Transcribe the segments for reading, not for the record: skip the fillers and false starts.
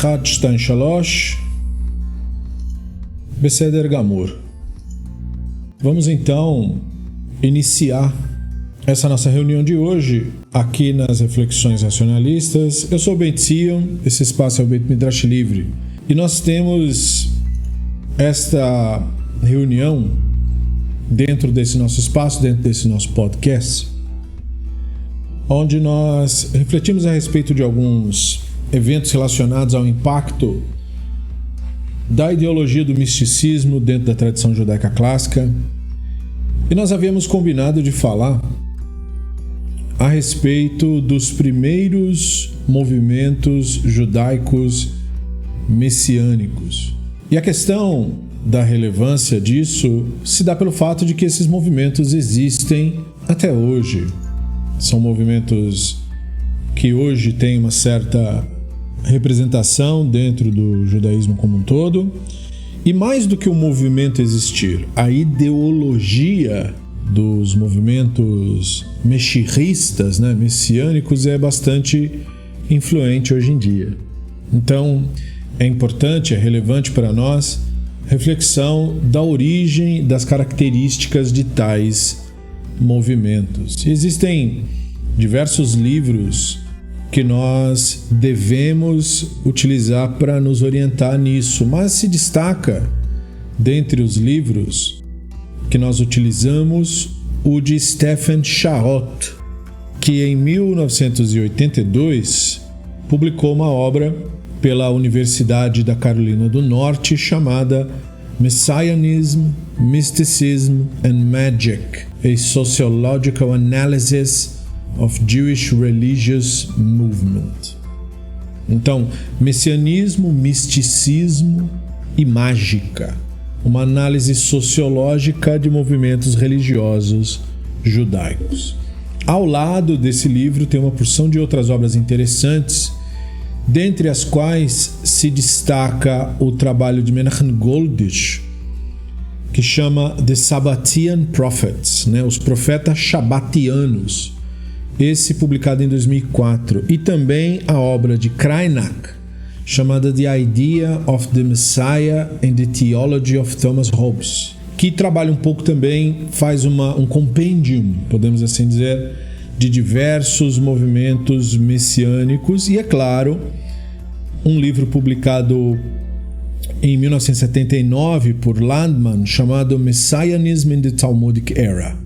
Echad, Shtaim, Shalosh, Beseder Gamur. Vamos então iniciar essa nossa reunião de hoje aqui nas Reflexões Racionalistas. Eu sou o Beit Zion, esse espaço é o Beit Midrash Livre. E nós temos esta reunião dentro desse nosso espaço, dentro desse nosso podcast, onde nós refletimos a respeito de alguns eventos relacionados ao impacto da ideologia do misticismo dentro da tradição judaica clássica. E nós havíamos combinado de falar a respeito dos primeiros movimentos judaicos messiânicos. E a questão da relevância disso se dá pelo fato de que esses movimentos existem até hoje. São movimentos que hoje têm uma certa representação dentro do judaísmo como um todo. E mais do que o movimento existir, a ideologia dos movimentos messianistas, messiânicos, é bastante influente hoje em dia. Então, é importante, é relevante para nós reflexão da origem, das características de tais movimentos. Existem diversos livros que nós devemos utilizar para nos orientar nisso, mas se destaca, dentre os livros que nós utilizamos, o de Stephen Charrot, que em 1982 publicou uma obra pela Universidade da Carolina do Norte chamada Messianism, Mysticism and Magic, a Sociological Analysis of Jewish Religious Movement. Então, messianismo, misticismo e mágica, uma análise sociológica de movimentos religiosos judaicos. Ao lado desse livro tem uma porção de outras obras interessantes, dentre as quais se destaca o trabalho de Menachem Goldish, que chama The Sabbatian Prophets, os profetas shabbatianos, esse publicado em 2004, e também a obra de Krynak, chamada The Idea of the Messiah and the Theology of Thomas Hobbes, que trabalha um pouco também, faz um compendium, podemos assim dizer, de diversos movimentos messiânicos, e é claro, um livro publicado em 1979 por Landman, chamado Messianism in the Talmudic Era,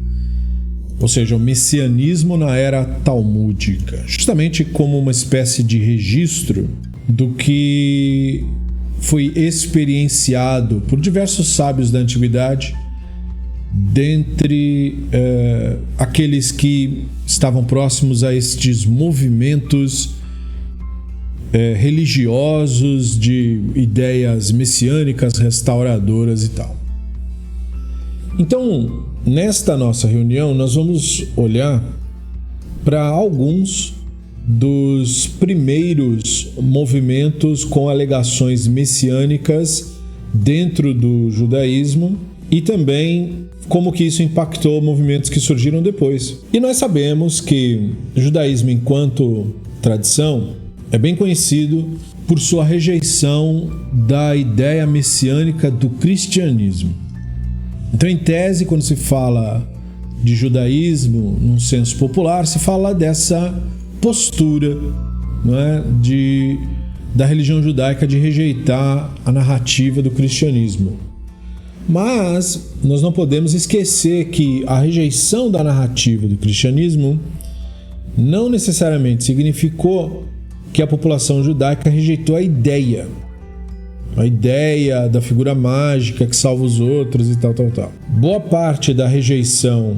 ou seja, o messianismo na era talmúdica, justamente como uma espécie de registro do que foi experienciado por diversos sábios da antiguidade, dentre aqueles que estavam próximos a estes movimentos religiosos de ideias messiânicas, restauradoras e tal. Então, nesta nossa reunião, nós vamos olhar para alguns dos primeiros movimentos com alegações messiânicas dentro do judaísmo e também como que isso impactou movimentos que surgiram depois. E nós sabemos que o judaísmo, enquanto tradição, é bem conhecido por sua rejeição da ideia messiânica do cristianismo. Então, em tese, quando se fala de judaísmo, num senso popular, se fala dessa postura, da religião judaica de rejeitar a narrativa do cristianismo. Mas nós não podemos esquecer que a rejeição da narrativa do cristianismo não necessariamente significou que a população judaica rejeitou a ideia da figura mágica que salva os outros e tal. Boa parte da rejeição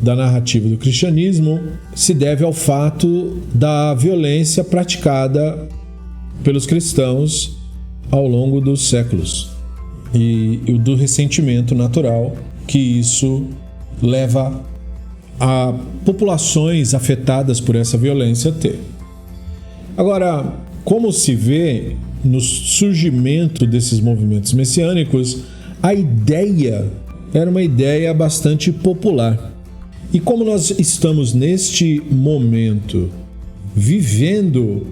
da narrativa do cristianismo se deve ao fato da violência praticada pelos cristãos ao longo dos séculos e do ressentimento natural que isso leva a populações afetadas por essa violência a ter. Agora, como se vê no surgimento desses movimentos messiânicos, a ideia era uma ideia bastante popular. E como nós estamos neste momento vivendo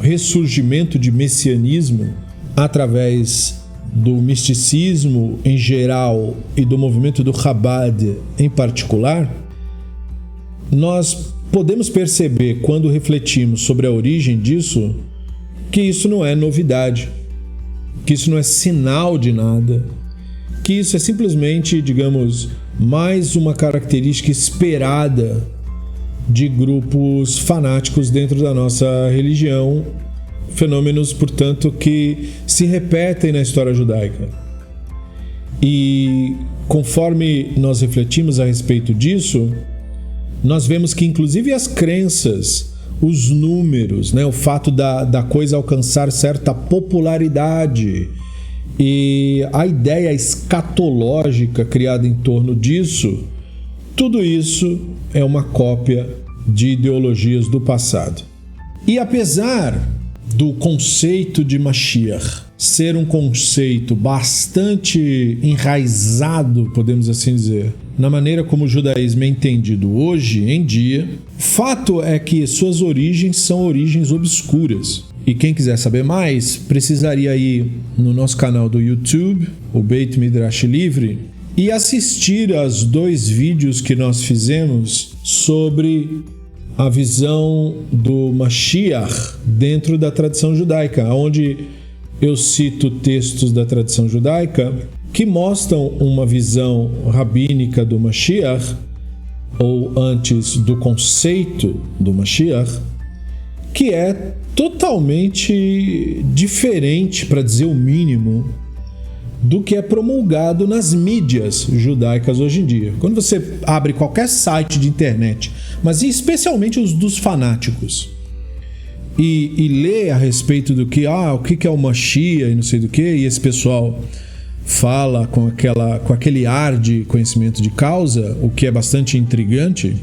ressurgimento de messianismo através do misticismo em geral e do movimento do Chabad em particular, nós podemos perceber, quando refletimos sobre a origem disso, que isso não é novidade, que isso não é sinal de nada, que isso é simplesmente, digamos, mais uma característica esperada de grupos fanáticos dentro da nossa religião, fenômenos, portanto, que se repetem na história judaica. E conforme nós refletimos a respeito disso, nós vemos que inclusive as crenças, os números, o fato da coisa alcançar certa popularidade e a ideia escatológica criada em torno disso, tudo isso é uma cópia de ideologias do passado. E apesar do conceito de Mashiach ser um conceito bastante enraizado, podemos assim dizer, na maneira como o judaísmo é entendido hoje em dia, fato é que suas origens são origens obscuras. E quem quiser saber mais, precisaria ir no nosso canal do YouTube, o Beit Midrash Livre, e assistir aos 2 vídeos que nós fizemos sobre a visão do Mashiach dentro da tradição judaica, onde eu cito textos da tradição judaica que mostram uma visão rabínica do Mashiach, ou antes do conceito do Mashiach, que é totalmente diferente, para dizer o mínimo, do que é promulgado nas mídias judaicas hoje em dia. Quando você abre qualquer site de internet, mas especialmente os dos fanáticos, e lê a respeito do que, o que é o Mashiach e não sei do que, e esse pessoal fala com aquele ar de conhecimento de causa, o que é bastante intrigante,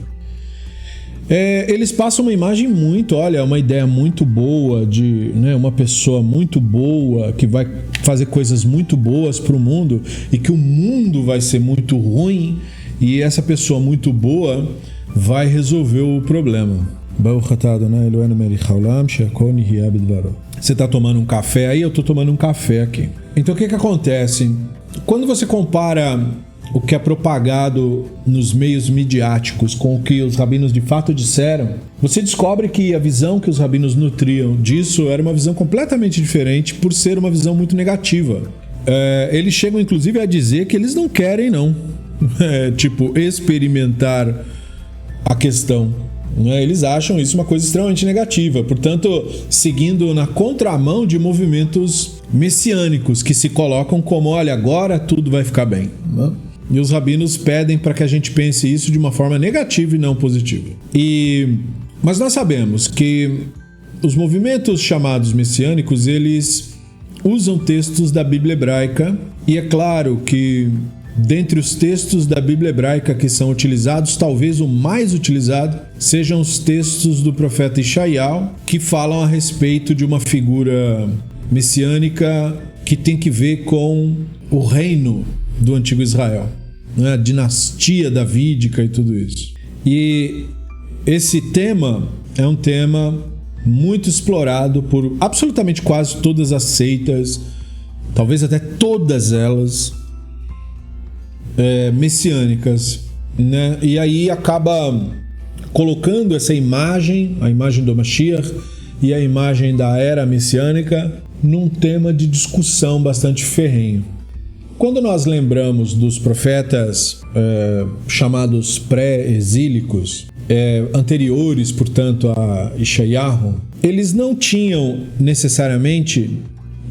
eles passam uma imagem uma ideia muito boa de uma pessoa muito boa que vai fazer coisas muito boas para o mundo e que o mundo vai ser muito ruim e essa pessoa muito boa vai resolver o problema. Você está tomando um café aí? Eu estou tomando um café aqui. Então o que acontece? Quando você compara o que é propagado nos meios midiáticos com o que os rabinos de fato disseram, você descobre que a visão que os rabinos nutriam disso era uma visão completamente diferente, por ser uma visão muito negativa. Eles chegam inclusive a dizer que eles não querem experimentar a questão. Eles acham isso uma coisa extremamente negativa, portanto, seguindo na contramão de movimentos messiânicos que se colocam como, agora tudo vai ficar bem. E os rabinos pedem para que a gente pense isso de uma forma negativa e não positiva. Mas nós sabemos que os movimentos chamados messiânicos, eles usam textos da Bíblia hebraica, e é claro que dentre os textos da Bíblia hebraica que são utilizados, talvez o mais utilizado sejam os textos do profeta Ishaiah, que falam a respeito de uma figura messiânica que tem que ver com o reino do antigo Israel, a dinastia davídica e tudo isso. E esse tema é um tema muito explorado por absolutamente quase todas as seitas, talvez até todas elas messiânicas, E aí acaba colocando essa imagem, a imagem do Mashiach e a imagem da era messiânica, num tema de discussão bastante ferrenho. Quando nós lembramos dos profetas chamados pré-exílicos, anteriores, portanto, a Ishaiah, eles não tinham necessariamente,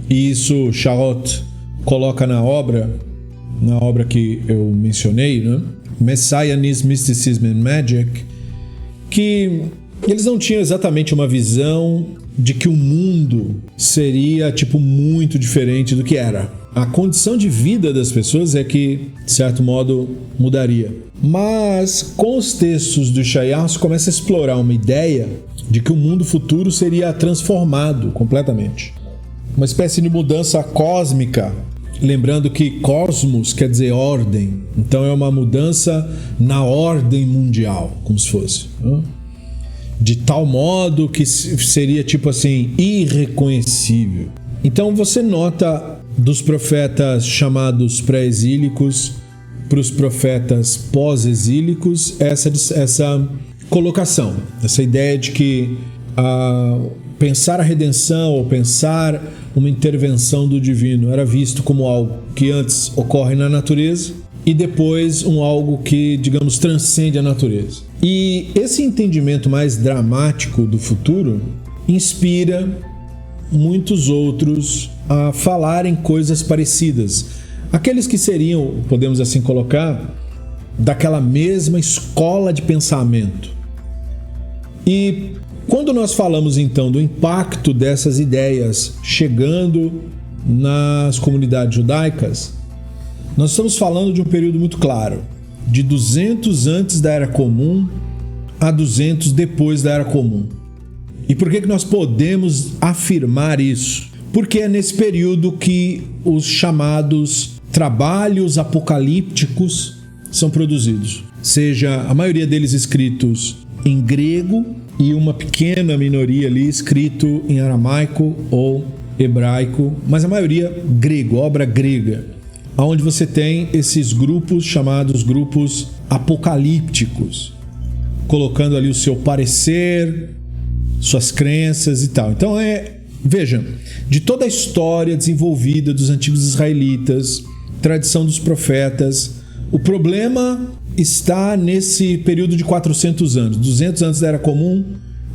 e isso Shaot coloca na obra que eu mencionei, Messianism, Mysticism and Magic, que eles não tinham exatamente uma visão de que o mundo seria muito diferente do que era. A condição de vida das pessoas é que, de certo modo, mudaria. Mas com os textos do Ishaiah se começa a explorar uma ideia de que o mundo futuro seria transformado completamente. Uma espécie de mudança cósmica. Lembrando que cosmos quer dizer ordem. Então é uma mudança na ordem mundial, como se fosse. de tal modo que seria tipo assim, irreconhecível. Então você nota dos profetas chamados pré-exílicos para os profetas pós-exílicos essa colocação, essa ideia de que pensar a redenção ou pensar uma intervenção do divino era visto como algo que antes ocorre na natureza e depois algo que, digamos, transcende a natureza. E esse entendimento mais dramático do futuro inspira muitos outros a falarem coisas parecidas. Aqueles que seriam, podemos assim colocar, daquela mesma escola de pensamento. E quando nós falamos então do impacto dessas ideias chegando nas comunidades judaicas, nós estamos falando de um período muito claro, de 200 antes da Era Comum a 200 depois da Era Comum. E por que nós podemos afirmar isso? Porque é nesse período que os chamados trabalhos apocalípticos são produzidos, seja a maioria deles escritos em grego e uma pequena minoria ali escrito em aramaico ou hebraico, mas a maioria grego, obra grega, onde você tem esses grupos chamados grupos apocalípticos, colocando ali o seu parecer, suas crenças e tal. Então veja, de toda a história desenvolvida dos antigos israelitas, tradição dos profetas, o problema está nesse período de 400 anos, 200 antes da Era Comum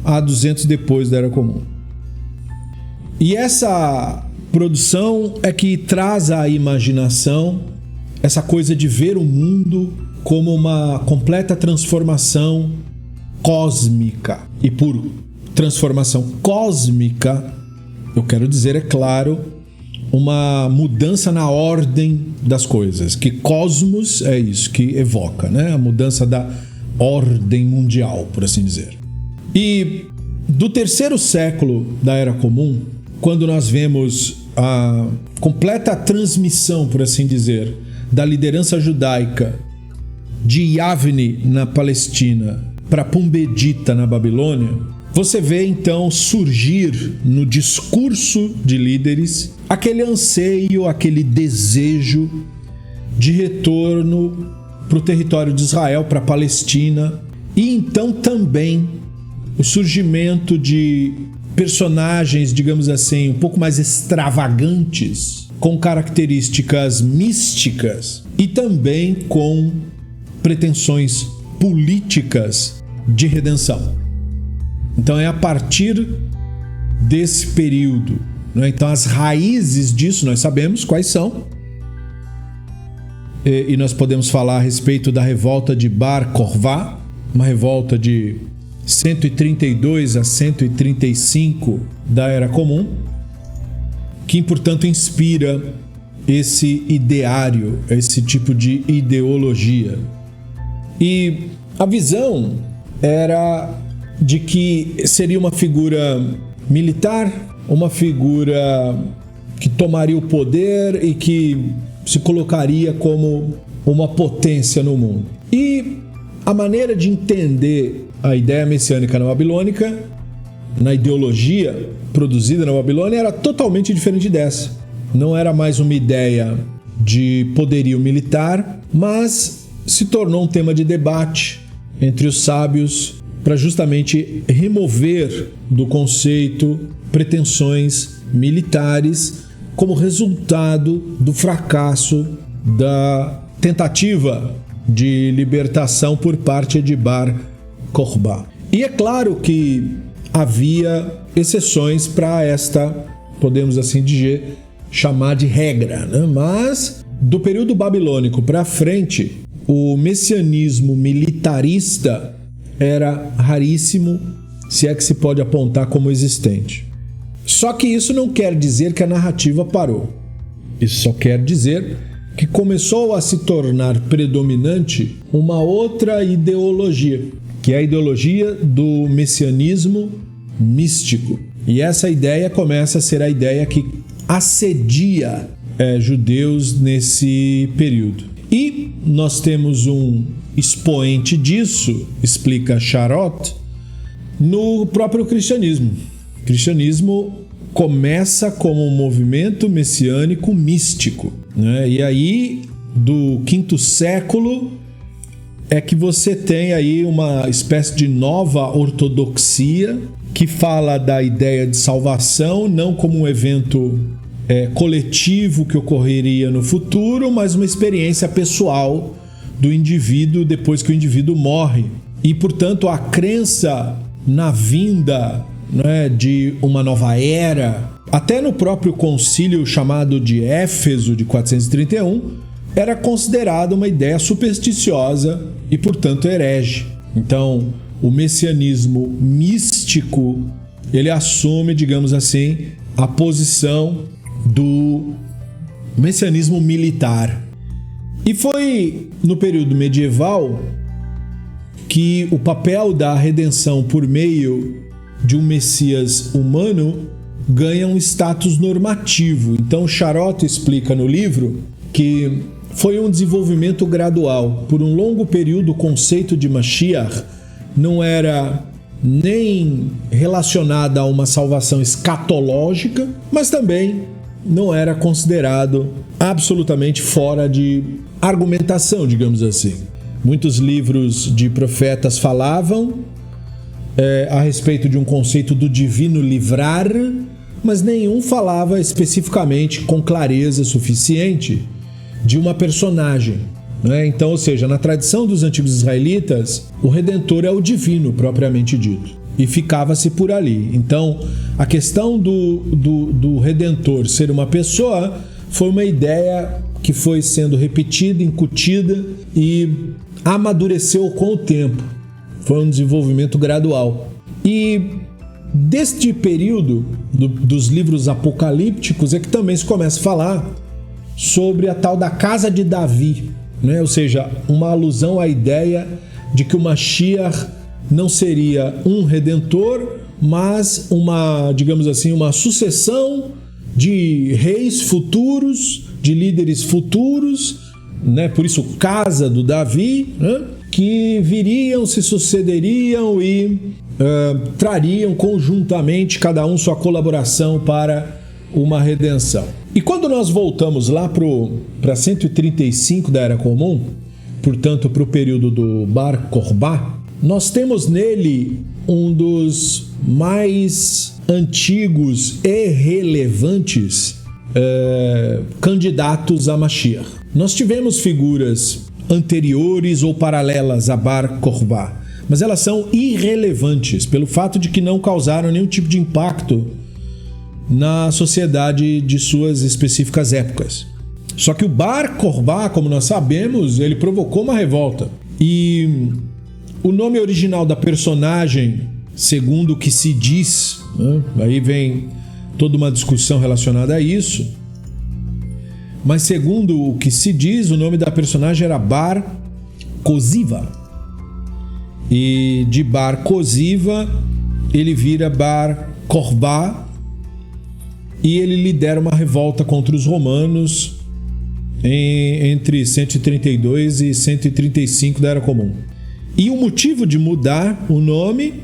a 200 depois da Era Comum. E essa produção é que traz à imaginação essa coisa de ver o mundo como uma completa transformação cósmica. E por transformação cósmica, eu quero dizer, é claro, uma mudança na ordem das coisas, que cosmos é isso que evoca, né? A mudança da ordem mundial, por assim dizer. E do terceiro século da Era Comum, quando nós vemos a completa transmissão, por assim dizer, da liderança judaica de Yavne na Palestina para Pumbedita na Babilônia, você vê então surgir no discurso de líderes aquele anseio, aquele desejo de retorno para o território de Israel, para a Palestina, e então também o surgimento de personagens, digamos assim, um pouco mais extravagantes, com características místicas e também com pretensões políticas de redenção. Então é a partir desse período, né? Então as raízes disso nós sabemos quais são, e nós podemos falar a respeito da revolta de Bar Kokhba, uma revolta de 132 a 135 da Era Comum, que portanto inspira esse ideário, esse tipo de ideologia. E a visão era de que seria uma figura militar, uma figura que tomaria o poder e que se colocaria como uma potência no mundo. E a maneira de entender a ideia messiânica na Babilônica, na ideologia produzida na Babilônia, era totalmente diferente dessa. Não era mais uma ideia de poderio militar, mas se tornou um tema de debate entre os sábios para justamente remover do conceito pretensões militares como resultado do fracasso da tentativa de libertação por parte de Bar Kokhba. E é claro que havia exceções para esta, podemos assim dizer, chamar de regra, né? Mas do período babilônico para frente, o messianismo militarista era raríssimo, se é que se pode apontar como existente. Só que isso não quer dizer que a narrativa parou. Isso só quer dizer que começou a se tornar predominante uma outra ideologia, que é a ideologia do messianismo místico. E essa ideia começa a ser a ideia que assedia judeus nesse período. E nós temos um expoente disso, explica Charot, no próprio cristianismo. O cristianismo começa como um movimento messiânico místico, né? E aí, do quinto século, é que você tem aí uma espécie de nova ortodoxia que fala da ideia de salvação não como um evento coletivo que ocorreria no futuro, mas uma experiência pessoal do indivíduo depois que o indivíduo morre. E, portanto, a crença na vinda, né, de uma nova era, até no próprio concílio chamado de Éfeso, de 431, era considerada uma ideia supersticiosa e, portanto, herege. Então, o messianismo místico, ele assume, digamos assim, a posição do messianismo militar. E foi no período medieval que o papel da redenção por meio de um Messias humano ganha um status normativo. Então, Charotto explica no livro que foi um desenvolvimento gradual. Por um longo período, o conceito de Mashiach não era nem relacionado a uma salvação escatológica, mas também não era considerado absolutamente fora de argumentação, digamos assim. Muitos livros de profetas falavam a respeito de um conceito do divino livrar, mas nenhum falava especificamente com clareza suficiente de uma personagem, né? Então, ou seja, na tradição dos antigos israelitas, o Redentor é o divino propriamente dito, e ficava-se por ali. Então, a questão do Redentor ser uma pessoa foi uma ideia que foi sendo repetida, incutida e amadureceu com o tempo. Foi um desenvolvimento gradual. E deste período dos livros apocalípticos é que também se começa a falar sobre a tal da casa de Davi, né? Ou seja, uma alusão à ideia de que o Mashiach não seria um redentor, mas uma, digamos assim, uma sucessão de reis futuros, de líderes futuros, né? Por isso, casa do Davi, né? Que viriam, se sucederiam e trariam conjuntamente cada um sua colaboração para uma redenção. E quando nós voltamos lá para 135 da Era Comum, portanto para o período do Bar Kokhba, nós temos nele um dos mais antigos e relevantes candidatos a Mashiach. Nós tivemos figuras anteriores ou paralelas a Bar Kokhba, mas elas são irrelevantes pelo fato de que não causaram nenhum tipo de impacto na sociedade de suas específicas épocas. Só que o Bar Kokhba, como nós sabemos, ele provocou uma revolta. E o nome original da personagem, segundo o que se diz, né? Aí vem toda uma discussão relacionada a isso, mas segundo o que se diz, o nome da personagem era Bar Koziva. E de Bar Koziva ele vira Bar Kokhba e ele lidera uma revolta contra os romanos entre 132 e 135 da Era Comum. E o motivo de mudar o nome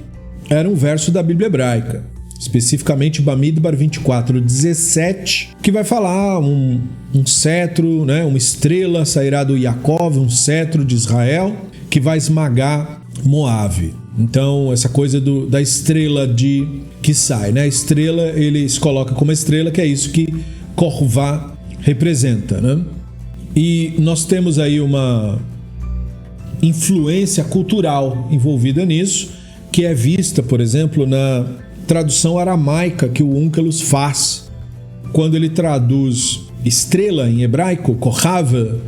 era um verso da Bíblia hebraica, especificamente Bamidbar 24:17, que vai falar um cetro, né, uma estrela sairá do Yaakov, um cetro de Israel, que vai esmagar Moabe. Então, essa coisa da estrela que sai, né? A estrela, ele se coloca como estrela, que é isso que Kokhba representa, né? E nós temos aí uma influência cultural envolvida nisso, que é vista, por exemplo, na tradução aramaica que o Onkelos faz, quando ele traduz estrela em hebraico, Kochav,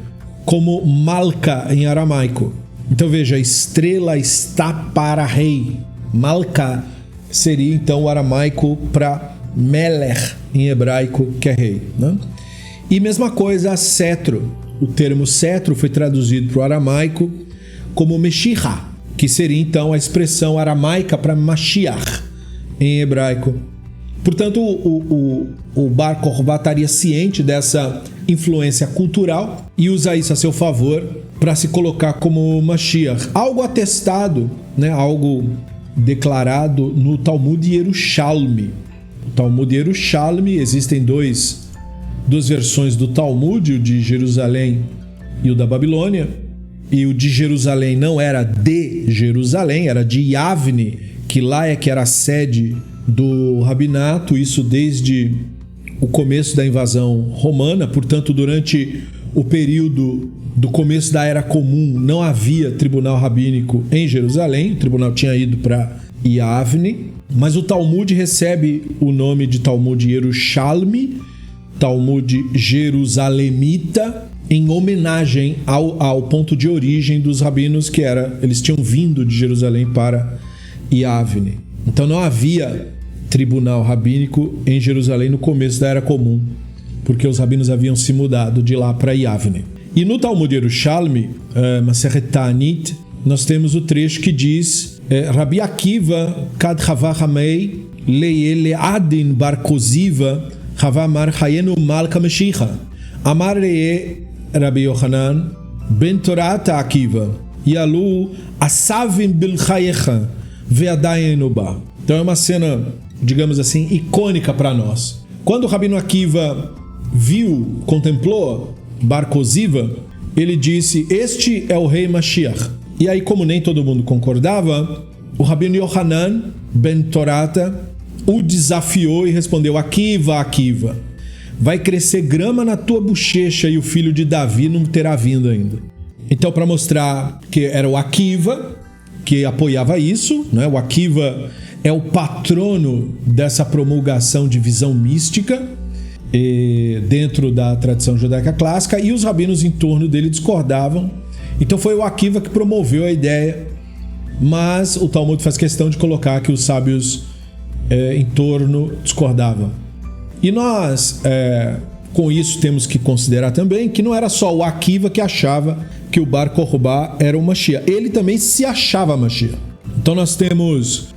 como Malka em aramaico. Então veja, estrela está para rei. Malka seria então o aramaico para Melech em hebraico, que é rei, né? E mesma coisa, cetro. O termo cetro foi traduzido para o aramaico como Meshicha, que seria então a expressão aramaica para Mashiach em hebraico. Portanto, o Bar Kokhba estaria ciente dessa influência cultural e usa isso a seu favor para se colocar como Mashiach. Algo atestado, né? Algo declarado no Talmud Yerushalmi. O Talmud Yerushalmi, existem duas versões do Talmud, o de Jerusalém e o da Babilônia. E o de Jerusalém não era de Jerusalém, era de Yavne, que lá é que era a sede do rabinato, isso desde o começo da invasão romana. Portanto, durante o período do começo da Era Comum, não havia tribunal rabínico em Jerusalém, o tribunal tinha ido para Yavne, mas o Talmud recebe o nome de Talmud Yerushalmi, Talmud Jerusalemita, em homenagem ao ponto de origem dos rabinos, que eles tinham vindo de Jerusalém para Yavne. Então não havia tribunal rabínico em Jerusalém no começo da Era Comum, porque os rabinos haviam se mudado de lá para Yavne. E no Talmud Yerushalmi, Masechet Ta'anit, nós temos o trecho que diz: Rabi Akiva kad chava hamei le'adin bar koziva chava mar hayenu malka meshicha amar le'e Rabi Yochanan ben Torat Akiva yalu asavim bil chayecha ve'adayin ba. Então é uma cena, digamos assim, icônica para nós. Quando o Rabino Akiva contemplou Bar Koziva, ele disse: este é o rei Mashiach. E aí, como nem todo mundo concordava, o Rabino Yochanan ben Torata o desafiou e respondeu: Akiva, Akiva, vai crescer grama na tua bochecha e o filho de Davi não terá vindo ainda. Então, para mostrar que era o Akiva que apoiava isso, né? O Akiva é o patrono dessa promulgação de visão mística dentro da tradição judaica clássica, e os rabinos em torno dele discordavam. Então foi o Akiva que promoveu a ideia, mas o Talmud faz questão de colocar que os sábios em torno discordavam. E nós, com isso, temos que considerar também que não era só o Akiva que achava que o Bar Kokhba era o Mashiach, ele também se achava Mashiach. Então nós temos,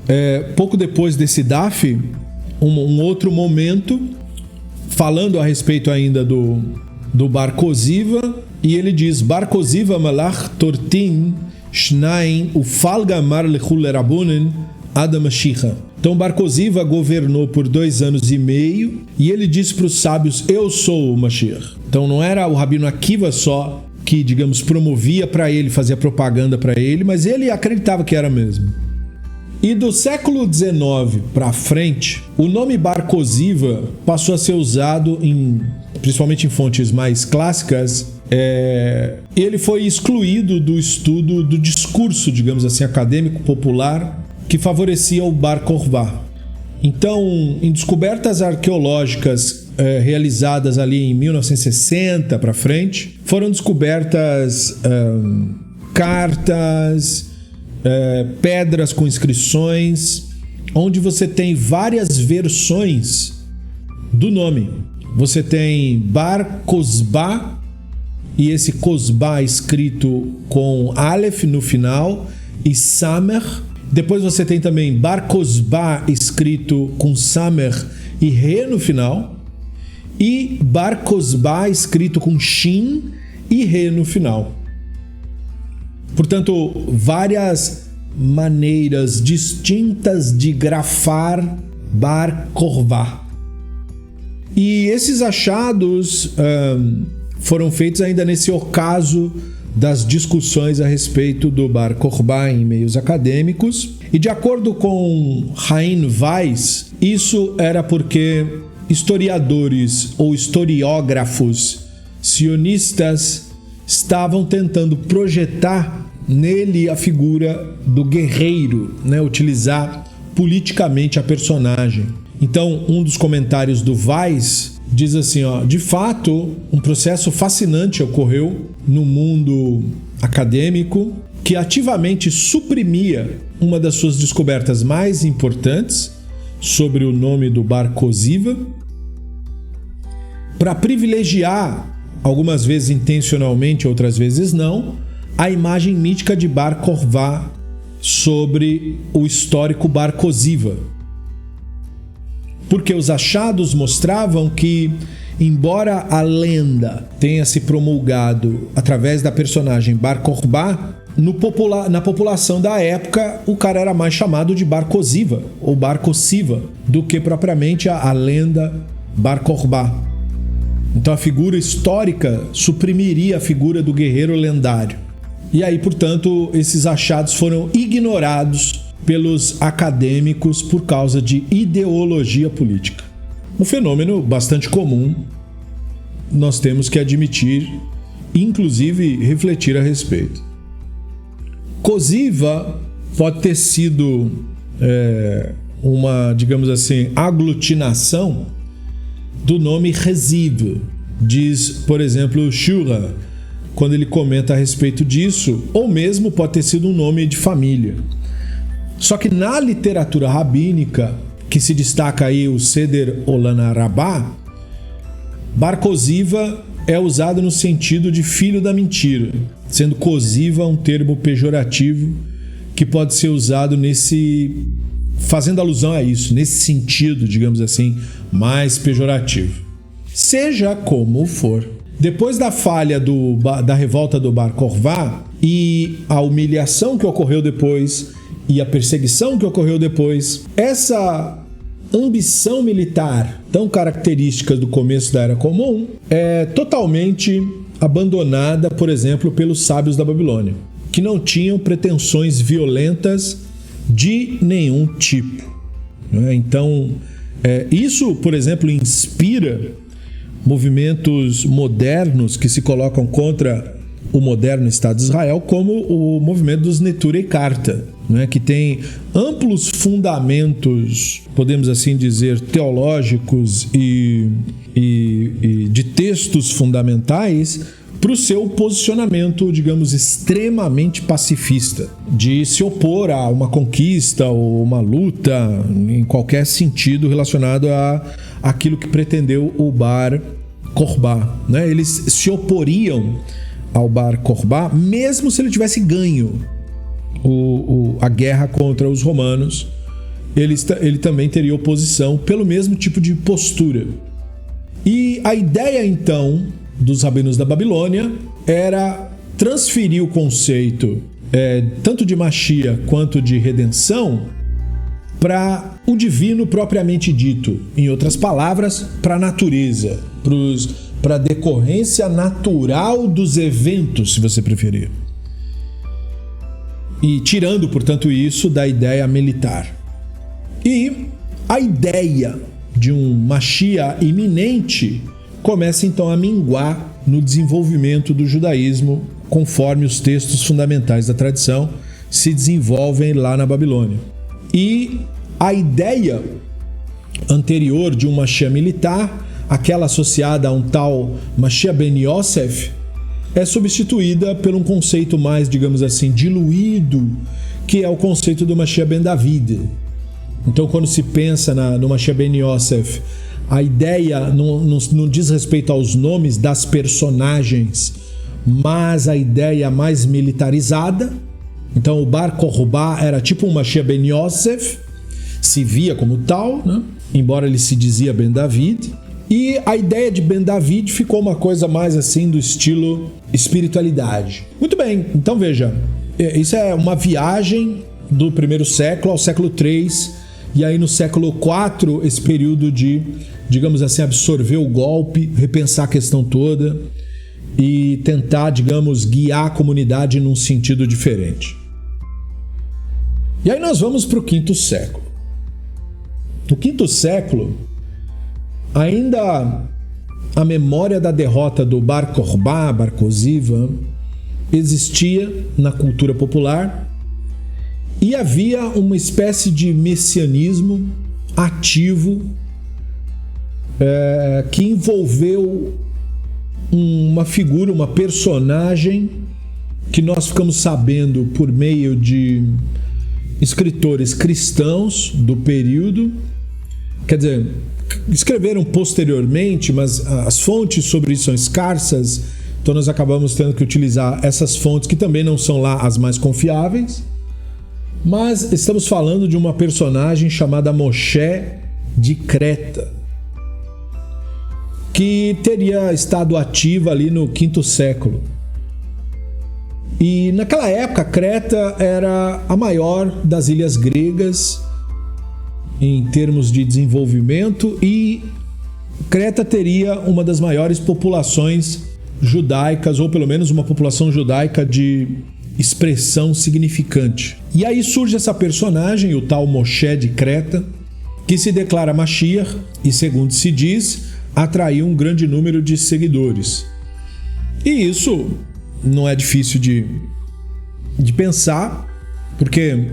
pouco depois desse Daf, um outro momento, falando a respeito ainda do Bar Koziva, e ele diz: Bar Koziva malach tortin shnaim ufal gamar lechul rabunen ad Mashiach. Então Bar Koziva governou por 2 anos e meio, e ele disse para os sábios: eu sou o Mashiach. Então não era o Rabino Akiva só que, digamos, promovia para ele, fazia propaganda para ele, mas ele acreditava que era mesmo. E do século XIX para frente, o nome Bar Koziva passou a ser usado principalmente em fontes mais clássicas. Ele foi excluído do estudo do discurso, digamos assim, acadêmico popular, que favorecia o Bar Kokhba. Então, em descobertas arqueológicas realizadas ali em 1960 para frente, foram descobertas cartas, pedras com inscrições, onde você tem várias versões do nome. Você tem Bar Kozba, e esse Kozba escrito com Aleph no final e Samer. Depois você tem também Bar Kozba escrito com Samer e Re no final, e Bar Kozba escrito com Shin e Re no final. Portanto, várias maneiras distintas de grafar Bar Kokhba. E esses achados foram feitos ainda nesse ocaso das discussões a respeito do Bar Kokhba em meios acadêmicos. E de acordo com Chaim Weiss, isso era porque historiadores ou historiógrafos sionistas estavam tentando projetar nele a figura do guerreiro, né? Utilizar politicamente a personagem. Então, um dos comentários do Weiss diz assim, de fato, um processo fascinante ocorreu no mundo acadêmico que ativamente suprimia uma das suas descobertas mais importantes sobre o nome do Bar Koziva para privilegiar, algumas vezes intencionalmente, outras vezes não, a imagem mítica de Bar Kokhba sobre o histórico Bar Koziva. Porque os achados mostravam que, embora a lenda tenha se promulgado através da personagem Bar Kokhba, na população da época, o cara era mais chamado de Bar Koziva ou Bar Kosiva do que propriamente a lenda Bar Kokhba. Então a figura histórica suprimiria a figura do guerreiro lendário. E aí, portanto, esses achados foram ignorados pelos acadêmicos por causa de ideologia política. Um fenômeno bastante comum, nós temos que admitir, inclusive refletir a respeito. Kosiva pode ter sido uma, digamos assim, aglutinação do nome Reziv, diz, por exemplo, Shura, quando ele comenta a respeito disso, ou mesmo pode ter sido um nome de família. Só que na literatura rabínica, que se destaca aí o Seder Olana Rabbah, Bar Koziva é usado no sentido de filho da mentira, sendo Koziva um termo pejorativo que pode ser usado fazendo alusão a isso, nesse sentido, digamos assim, mais pejorativo. Seja como for, depois da falha da revolta do Bar Kokhba e a humilhação que ocorreu depois e a perseguição que ocorreu depois, essa ambição militar tão característica do começo da Era Comum é totalmente abandonada, por exemplo, pelos sábios da Babilônia, que não tinham pretensões violentas de nenhum tipo. Então, isso, por exemplo, inspira movimentos modernos que se colocam contra o moderno Estado de Israel, como o movimento dos Neturei Karta, que tem amplos fundamentos, podemos assim dizer, teológicos e de textos fundamentais para o seu posicionamento, digamos, extremamente pacifista, de se opor a uma conquista ou uma luta em qualquer sentido relacionado àquilo que pretendeu o Bar Kokhba. Eles se oporiam ao Bar Kokhba, mesmo se ele tivesse ganho a guerra contra os romanos, ele também teria oposição pelo mesmo tipo de postura. E a ideia, então, dos rabinos da Babilônia era transferir o conceito tanto de Mashiach quanto de redenção para o divino propriamente dito. Em outras palavras, para a natureza, para a decorrência natural dos eventos, se você preferir. E tirando, portanto, isso da ideia militar. E a ideia de um Mashiach iminente começa então a minguar no desenvolvimento do judaísmo, conforme os textos fundamentais da tradição se desenvolvem lá na Babilônia. E a ideia anterior de um Mashiach militar, aquela associada a um tal Mashiach ben Yosef, é substituída por um conceito mais, digamos assim, diluído, que é o conceito do Mashiach ben David. Então, quando se pensa no Mashiach ben Yosef, a ideia não diz respeito aos nomes das personagens, mas a ideia mais militarizada. Então, o Bar Kokhba era tipo um Mashiach ben Yosef, se via como tal, embora ele se dizia ben David. E a ideia de Ben David ficou uma coisa mais assim do estilo espiritualidade. Muito bem, então veja, isso é uma viagem do primeiro século ao século III, e aí no século IV, esse período de, digamos assim, absorver o golpe, repensar a questão toda e tentar, digamos, guiar a comunidade num sentido diferente. E aí nós vamos para o V século. No V século, ainda a memória da derrota do Bar Kokhba, Bar Koziva, existia na cultura popular e havia uma espécie de messianismo ativo que envolveu uma figura, uma personagem que nós ficamos sabendo por meio de escritores cristãos do período, quer dizer, escreveram posteriormente, mas as fontes sobre isso são escassas, então nós acabamos tendo que utilizar essas fontes que também não são lá as mais confiáveis. Mas estamos falando de uma personagem chamada Moshe de Creta, que teria estado ativa ali no V século. E naquela época, Creta era a maior das ilhas gregas em termos de desenvolvimento, e Creta teria uma das maiores populações judaicas, ou pelo menos uma população judaica de expressão significante. E aí surge essa personagem, o tal Moshe de Creta, que se declara Mashiach e, segundo se diz, atraiu um grande número de seguidores. E isso não é difícil de pensar, porque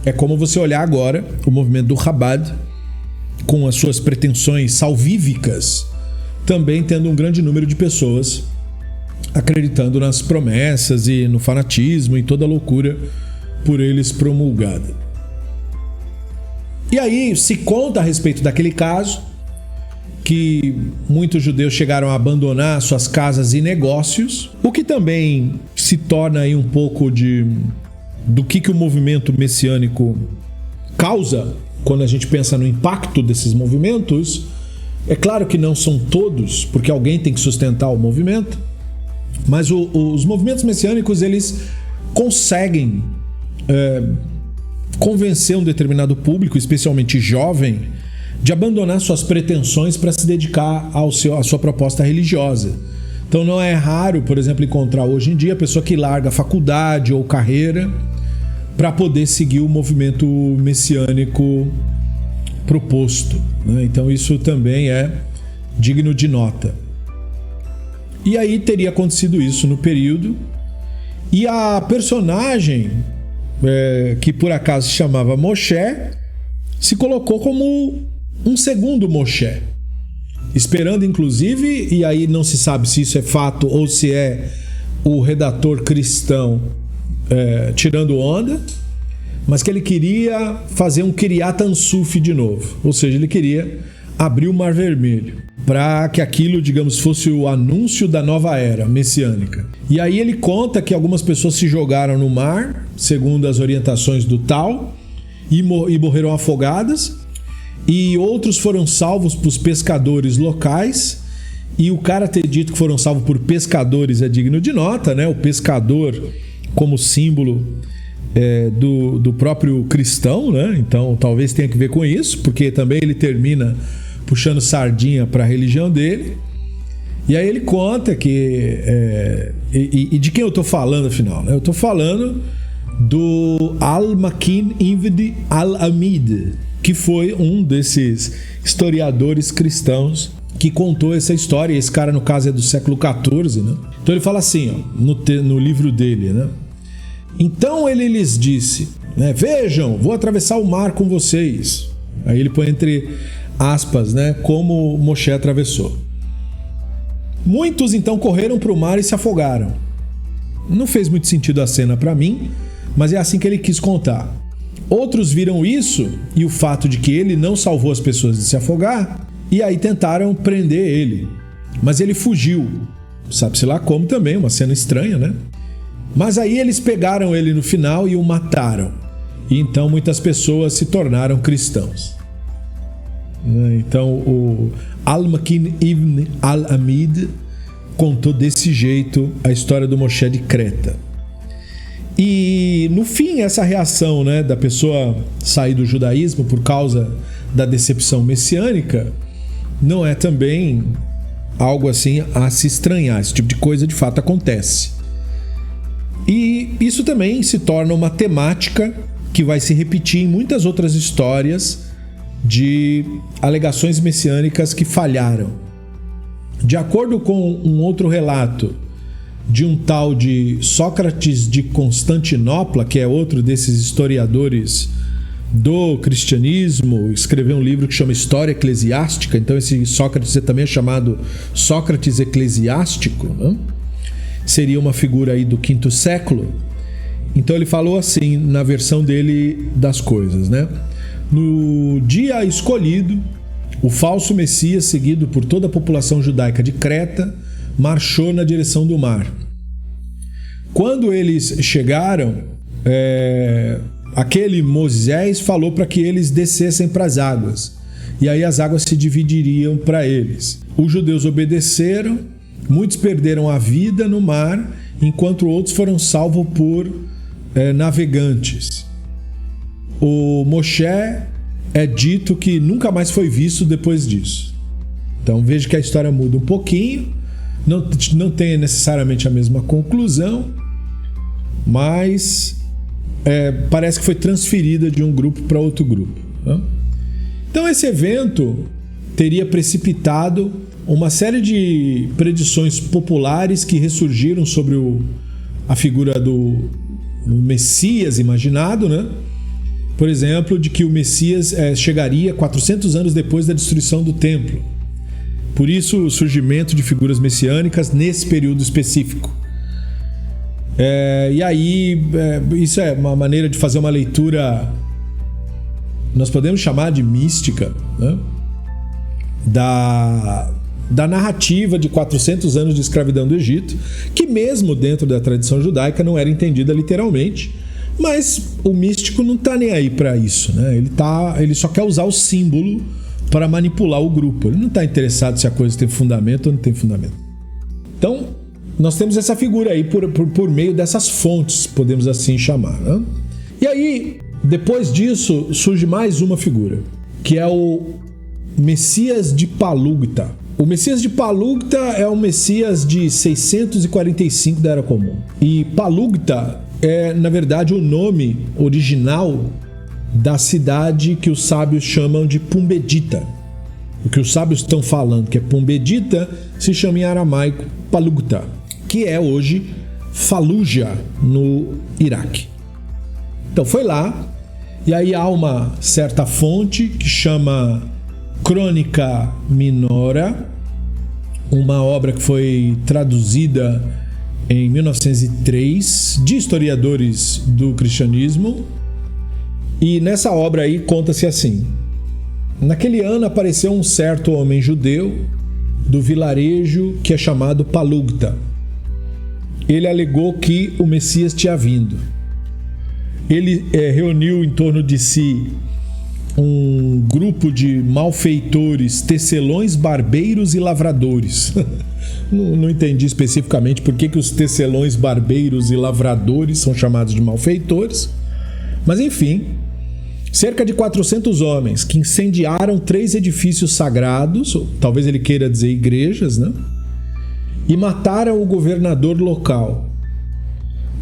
é como você olhar agora o movimento do Chabad, com as suas pretensões salvíficas, também tendo um grande número de pessoas acreditando nas promessas e no fanatismo e toda a loucura por eles promulgada. E aí se conta a respeito daquele caso que muitos judeus chegaram a abandonar suas casas e negócios, o que também se torna aí um pouco do que o movimento messiânico causa quando a gente pensa no impacto desses movimentos. É claro que não são todos, porque alguém tem que sustentar o movimento, mas os movimentos messiânicos, eles conseguem convencer um determinado público, especialmente jovem, de abandonar suas pretensões para se dedicar à sua proposta religiosa. Então não é raro, por exemplo, encontrar hoje em dia a pessoa que larga a faculdade ou carreira para poder seguir o movimento messiânico proposto, né? Então isso também é digno de nota. E aí teria acontecido isso no período, e a personagem que por acaso se chamava Moshe se colocou como um segundo Moshe, esperando inclusive, e aí não se sabe se isso é fato ou se é o redator cristão tirando onda, mas que ele queria fazer um Kiryat Ansuf de novo, ou seja, ele queria abrir o Mar Vermelho para que aquilo, digamos, fosse o anúncio da nova era messiânica. E aí ele conta que algumas pessoas se jogaram no mar, segundo as orientações do tal, e morreram afogadas, e outros foram salvos por pescadores locais. E o cara ter dito que foram salvos por pescadores é digno de nota, né? O pescador como símbolo do próprio cristão, né? Então talvez tenha que ver com isso, porque também ele termina puxando sardinha para a religião dele. E aí ele conta que e de quem eu estou falando afinal, né? Eu estou falando do Al-Makin Ibn Al-Amid, que foi um desses historiadores cristãos que contou essa história. Esse cara, no caso, é do século XIV, né? Então ele fala assim, ó, no livro dele, né? Então ele lhes disse, né, vejam, vou atravessar o mar com vocês. Aí ele põe entre aspas, né, como Moshe atravessou. Muitos então correram para o mar e se afogaram. Não fez muito sentido a cena para mim, mas é assim que ele quis contar. Outros viram isso e o fato de que ele não salvou as pessoas de se afogar, e aí tentaram prender ele. Mas ele fugiu. Sabe-se lá como também, uma cena estranha, né? Mas aí eles pegaram ele no final e o mataram. E então muitas pessoas se tornaram cristãos. Então o Al-Makin Ibn Al-Amid contou desse jeito a história do Moshe de Creta. E no fim, essa reação, né, da pessoa sair do judaísmo por causa da decepção messiânica não é também algo assim a se estranhar. Esse tipo de coisa de fato acontece. E isso também se torna uma temática que vai se repetir em muitas outras histórias de alegações messiânicas que falharam. De acordo com um outro relato de um tal de Sócrates de Constantinopla, que é outro desses historiadores do cristianismo, escreveu um livro que chama História Eclesiástica. Então esse Sócrates também é chamado Sócrates Eclesiástico, né? Seria uma figura aí do quinto século. Então ele falou assim na versão dele das coisas, né? No dia escolhido, o falso Messias, seguido por toda a população judaica de Creta, marchou na direção do mar. Quando eles chegaram, aquele Moisés falou para que eles descessem para as águas, e aí as águas se dividiriam para eles. Os judeus obedeceram, muitos perderam a vida no mar enquanto outros foram salvos por navegantes. O Moshe é dito que nunca mais foi visto depois disso. Então veja que a história muda um pouquinho, não tem necessariamente a mesma conclusão, mas parece que foi transferida de um grupo para outro grupo, né? Então esse evento teria precipitado uma série de predições populares que ressurgiram sobre a figura do Messias imaginado, né? Por exemplo, de que o Messias chegaria 400 anos depois da destruição do templo. Por isso o surgimento de figuras messiânicas nesse período específico. E aí, isso é uma maneira de fazer uma leitura, nós podemos chamar de mística, né? Da narrativa de 400 anos de escravidão do Egito, que mesmo dentro da tradição judaica não era entendida literalmente, mas o místico não está nem aí para isso, né? Ele só quer usar o símbolo para manipular o grupo, ele não está interessado se a coisa tem fundamento ou não tem fundamento. Então, nós temos essa figura aí por meio dessas fontes, podemos assim chamar, né? E aí, depois disso, surge mais uma figura, que é o Messias de Palugta. O Messias de Palugta é o Messias de 645 da Era Comum. E Palugta é, na verdade, o nome original da cidade que os sábios chamam de Pumbedita. O que os sábios estão falando, que é Pumbedita, se chama em aramaico Palugta, que é hoje Fallujah, no Iraque. Então foi lá, e aí há uma certa fonte que chama Crônica Minora, uma obra que foi traduzida em 1903 de historiadores do cristianismo, e nessa obra aí conta-se assim: naquele ano apareceu um certo homem judeu do vilarejo que é chamado Palugta. Ele alegou que o Messias tinha vindo. Ele reuniu em torno de si um grupo de malfeitores, tecelões, barbeiros e lavradores. Não entendi especificamente por que os tecelões, barbeiros e lavradores são chamados de malfeitores, mas enfim, cerca de 400 homens que incendiaram 3 edifícios sagrados, talvez ele queira dizer igrejas, né? E mataram o governador local.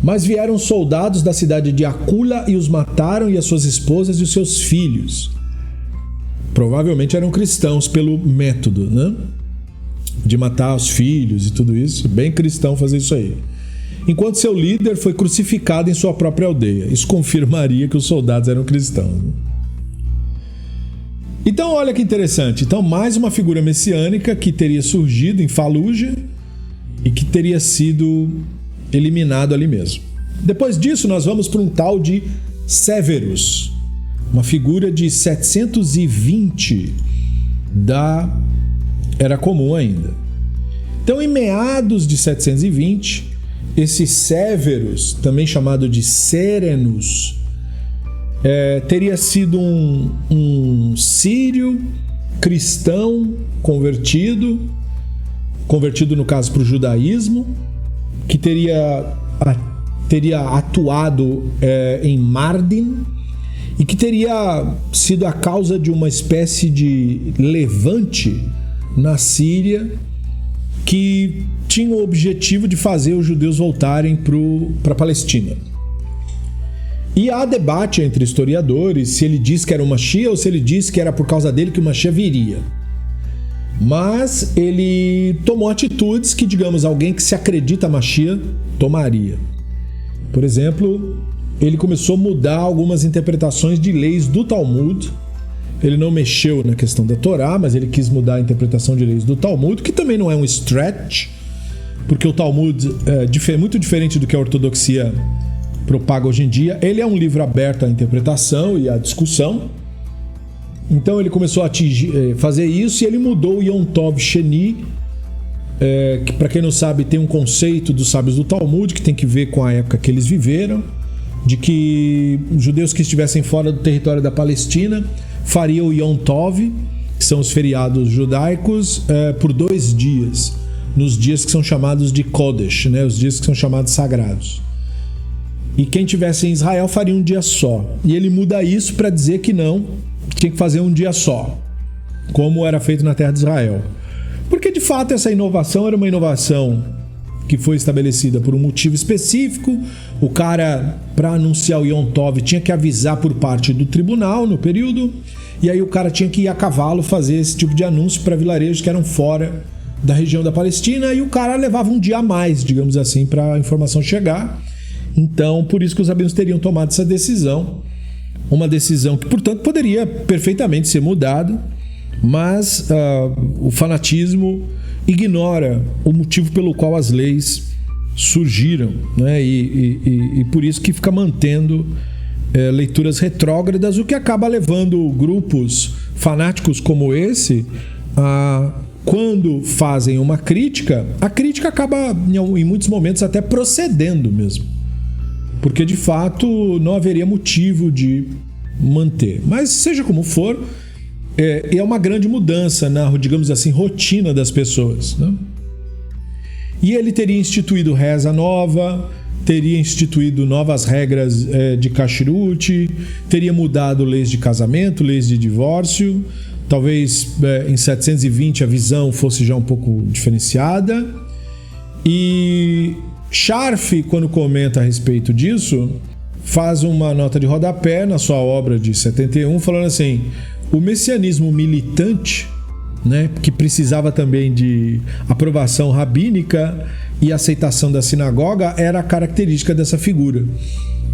Mas vieram soldados da cidade de Acula e os mataram, e as suas esposas e os seus filhos. Provavelmente eram cristãos pelo método, né? De matar os filhos e tudo isso. Bem cristão fazer isso aí. Enquanto seu líder foi crucificado em sua própria aldeia. Isso confirmaria que os soldados eram cristãos, né? Então olha que interessante. Então mais uma figura messiânica que teria surgido em Fallujah e que teria sido eliminado ali mesmo. Depois disso nós vamos para um tal de Severus, uma figura de 720 da Era Comum ainda. Então em meados de 720, esse Severus, também chamado de Serenus, teria sido um sírio cristão convertido no caso para o judaísmo, que teria atuado em Mardin e que teria sido a causa de uma espécie de levante na Síria que tinha o objetivo de fazer os judeus voltarem para a Palestina. E há debate entre historiadores se ele diz que era o Mashiach ou se ele diz que era por causa dele que o Mashiach viria. Mas ele tomou atitudes que, digamos, alguém que se acredita Mashiach tomaria. Por exemplo, ele começou a mudar algumas interpretações de leis do Talmud. Ele não mexeu na questão da Torá, mas ele quis mudar a interpretação de leis do Talmud, que também não é um stretch, porque o Talmud é muito diferente do que a ortodoxia propaga hoje em dia. Ele é um livro aberto à interpretação e à discussão. Então ele começou a fazer isso, e ele mudou o Yom Tov Sheni, que, para quem não sabe, tem um conceito dos sábios do Talmud que tem que ver com a época que eles viveram, de que os judeus que estivessem fora do território da Palestina fariam o Yom Tov, que são os feriados judaicos, por 2 dias. nos dias que são chamados de Kodesh, né? Os dias que são chamados sagrados. E quem tivesse em Israel faria um dia só. E ele muda isso para dizer que não, tinha que fazer um dia só, como era feito na terra de Israel. Porque de fato essa inovação era uma inovação que foi estabelecida por um motivo específico. O cara, para anunciar o Yom Tov, tinha que avisar por parte do tribunal no período, e aí o cara tinha que ir a cavalo fazer esse tipo de anúncio para vilarejos que eram fora da região da Palestina, e o cara levava um dia a mais, digamos assim, para a informação chegar. Então, por isso que os rabinos teriam tomado essa decisão, uma decisão que, portanto, poderia perfeitamente ser mudada, mas o fanatismo ignora o motivo pelo qual as leis surgiram, né? E por isso que fica mantendo leituras retrógradas, o que acaba levando grupos fanáticos como esse a, quando fazem uma crítica, a crítica acaba em muitos momentos até procedendo mesmo, porque de fato não haveria motivo de manter. Mas seja como for, é uma grande mudança na, digamos assim, rotina das pessoas, né? E ele teria instituído reza nova, teria instituído novas regras de kashrut, teria mudado leis de casamento, leis de divórcio. Talvez em 720 a visão fosse já um pouco diferenciada. E Scharf, quando comenta a respeito disso, faz uma nota de rodapé na sua obra de 71, falando assim: o messianismo militante, né, que precisava também de aprovação rabínica e aceitação da sinagoga, era a característica dessa figura,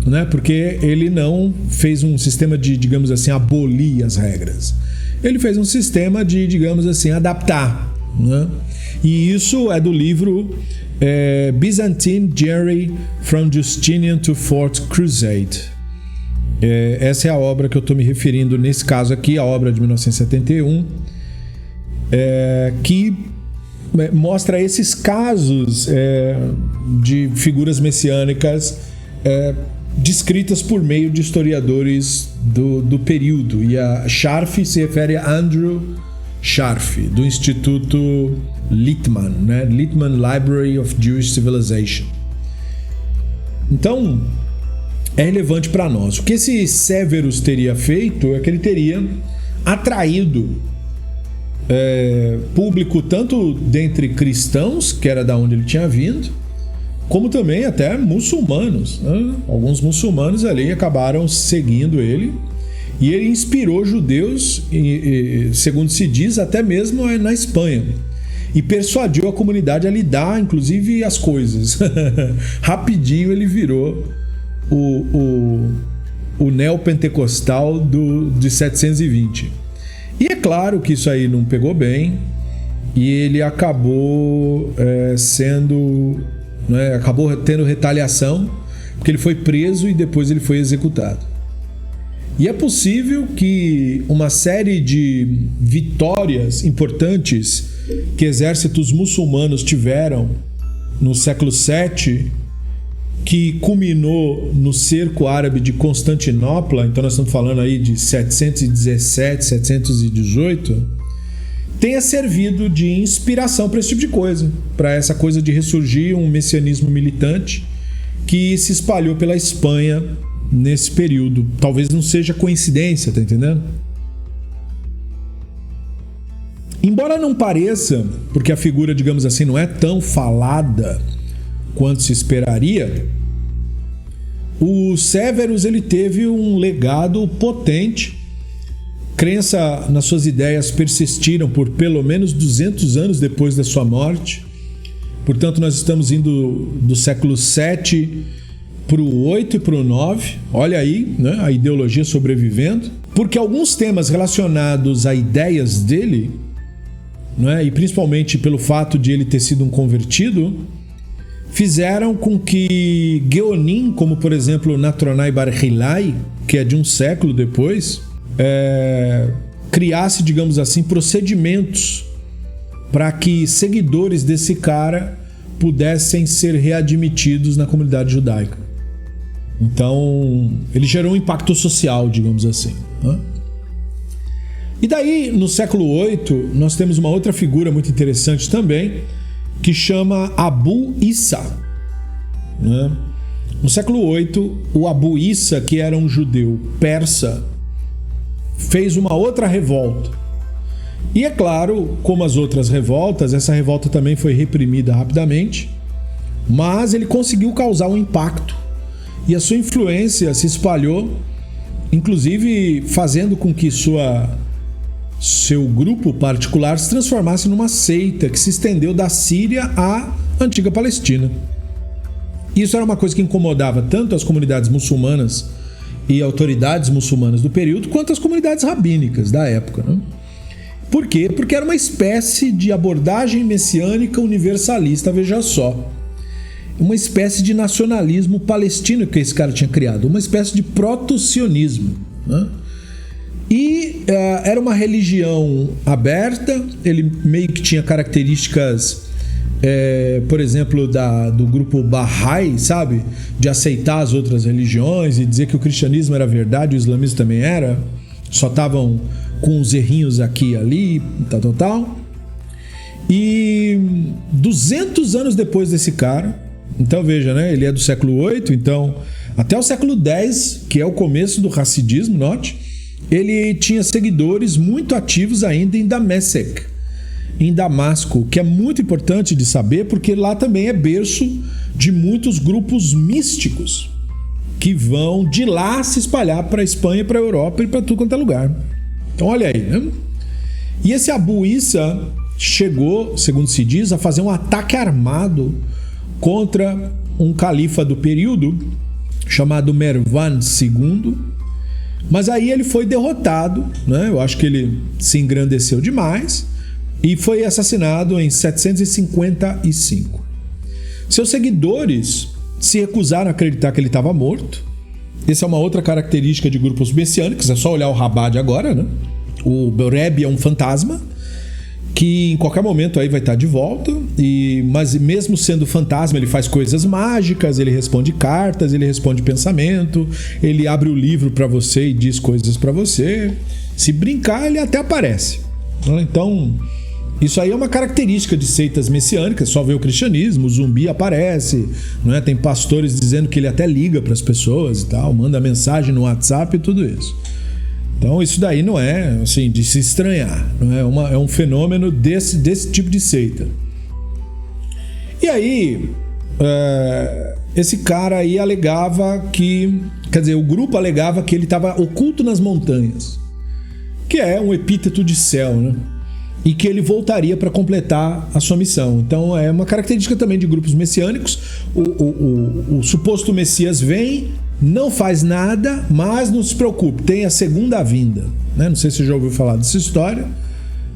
né, porque ele não fez um sistema de, digamos assim, abolir as regras. Ele fez um sistema de, digamos assim, adaptar, né? E isso é do livro Byzantine Jewry from Justinian to Fourth Crusade. Essa é a obra que eu estou me referindo nesse caso aqui, a obra de 1971, que mostra esses casos de figuras messiânicas descritas por meio de historiadores do período. E a Scharf se refere a Andrew Scharf, do Instituto Littman, né? Littman Library of Jewish Civilization. Então, é relevante para nós. O que esse Severus teria feito é que ele teria atraído público tanto dentre cristãos, que era da onde ele tinha vindo, como também até muçulmanos, né? Alguns muçulmanos ali acabaram seguindo ele, e ele inspirou judeus, segundo se diz, até mesmo na Espanha, e persuadiu a comunidade a lidar, inclusive, as coisas. Rapidinho ele virou o neopentecostal de 720. E é claro que isso aí não pegou bem, e ele acabou sendo, né, acabou tendo retaliação, porque ele foi preso e depois ele foi executado. E é possível que uma série de vitórias importantes que exércitos muçulmanos tiveram no século VII, que culminou no cerco árabe de Constantinopla, então nós estamos falando aí de 717, 718, tenha servido de inspiração para esse tipo de coisa, para essa coisa de ressurgir um messianismo militante que se espalhou pela Espanha nesse período. Talvez não seja coincidência, tá entendendo? Embora não pareça, porque a figura, digamos assim, não é tão falada quanto se esperaria, o Severus ele teve um legado potente. Crença nas suas ideias persistiram por pelo menos 200 anos depois da sua morte. Portanto, nós estamos indo do século VII para o 8 e para o 9. Olha aí, né, a ideologia sobrevivendo. Porque alguns temas relacionados a ideias dele, né, e principalmente pelo fato de ele ter sido um convertido, fizeram com que Geonim, como por exemplo Natronai Bar Hillai, que é de um século depois, criasse, digamos assim, procedimentos para que seguidores desse cara pudessem ser readmitidos na comunidade judaica. Então, ele gerou um impacto social, digamos assim, né? E daí, no século VIII, nós temos uma outra figura muito interessante também, que chama Abu Issa, né? No século VIII, o Abu Issa, que era um judeu persa, fez uma outra revolta. E é claro, como as outras revoltas, essa revolta também foi reprimida rapidamente, mas ele conseguiu causar um impacto e a sua influência se espalhou, inclusive fazendo com que seu grupo particular se transformasse numa seita que se estendeu da Síria à antiga Palestina. Isso era uma coisa que incomodava tanto as comunidades muçulmanas e autoridades muçulmanas do período, quanto as comunidades rabínicas da época, né? Por quê? Porque era uma espécie de abordagem messiânica universalista, veja só. Uma espécie de nacionalismo palestino que esse cara tinha criado, uma espécie de proto-sionismo, né? E era uma religião aberta, ele meio que tinha características, por exemplo, do grupo Bahá'í, sabe? De aceitar as outras religiões e dizer que o cristianismo era verdade, o islamismo também era, só estavam com uns errinhos aqui e ali, tal. E 200 anos depois desse cara, então veja, né? Ele é do século VIII, então até o século X, que é o começo do racidismo, note, ele tinha seguidores muito ativos ainda em Damasek, em Damasco, que é muito importante de saber, porque lá também é berço de muitos grupos místicos que vão de lá se espalhar para a Espanha, para a Europa e para tudo quanto é lugar. Então olha aí, né? E esse Abu Issa chegou, segundo se diz, a fazer um ataque armado contra um califa do período chamado Merwan II, mas aí ele foi derrotado, né? Eu acho que ele se engrandeceu demais e foi assassinado em 755. Seus seguidores se recusaram a acreditar que ele estava morto. Essa é uma outra característica de grupos messiânicos, é só olhar o Rabad agora, né? O Rebbe é um fantasma que em qualquer momento aí vai estar de volta, mas mesmo sendo fantasma, ele faz coisas mágicas, ele responde cartas, ele responde pensamento, ele abre o livro para você e diz coisas para você. Se brincar, ele até aparece. Então, isso aí é uma característica de seitas messiânicas, só vê o cristianismo, o zumbi aparece, não é? Tem pastores dizendo que ele até liga para as pessoas e tal, manda mensagem no WhatsApp e tudo isso. Então isso daí não é assim de se estranhar, não é? É um fenômeno desse tipo de seita. E aí esse cara aí alegava que, quer dizer, o grupo alegava que ele estava oculto nas montanhas, que é um epíteto de céu, né? E que ele voltaria para completar a sua missão. Então é uma característica também de grupos messiânicos. O suposto Messias vem, não faz nada, mas não se preocupe, tem a segunda vinda, né? Não sei se você já ouviu falar dessa história,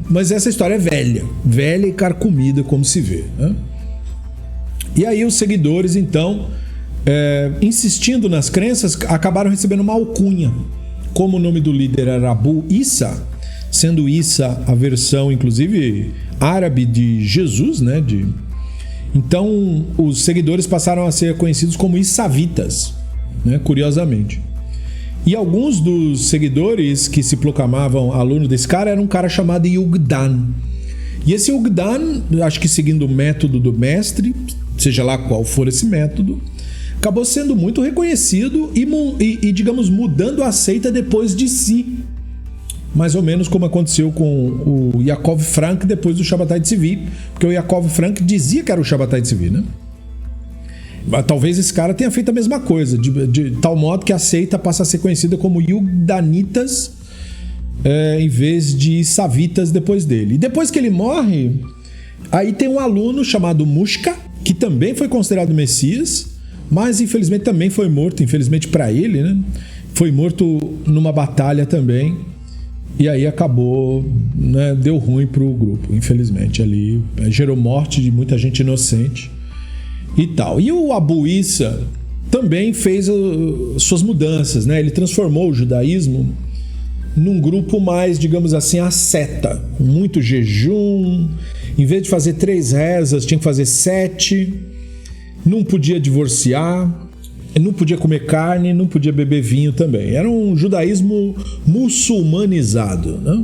mas essa história é velha e carcomida, como se vê, né? E aí os seguidores, então, insistindo nas crenças, acabaram recebendo uma alcunha. Como o nome do líder era Abu Issa, sendo Issa a versão, inclusive, árabe de Jesus, né? Então, os seguidores passaram a ser conhecidos como Issavitas, né? Curiosamente. E alguns dos seguidores que se proclamavam alunos desse cara era um cara chamado Yugdan. E esse Yugdan, acho que seguindo o método do mestre, seja lá qual for esse método, acabou sendo muito reconhecido e digamos, mudando a seita depois de si. Mais ou menos como aconteceu com o Yaakov Frank depois do Shabbatai Tzvi, porque o Yaakov Frank dizia que era o Shabbatai Tzvi, né? Mas talvez esse cara tenha feito a mesma coisa, de tal modo que a seita passa a ser conhecida como Yugdanitas, em vez de Savitas depois dele. E depois que ele morre, aí tem um aluno chamado Mushka, que também foi considerado Messias, mas infelizmente também foi morto, infelizmente para ele, né? Foi morto numa batalha também. E aí acabou, né, deu ruim pro grupo, infelizmente. Ali gerou morte de muita gente inocente e tal. E o Abu Issa também fez suas mudanças, né? Ele transformou o judaísmo num grupo mais, digamos assim, asceta, com muito jejum. Em vez de fazer 3 rezas, tinha que fazer 7. Não podia divorciar, não podia comer carne, não podia beber vinho também. Era um judaísmo muçulmanizado, né?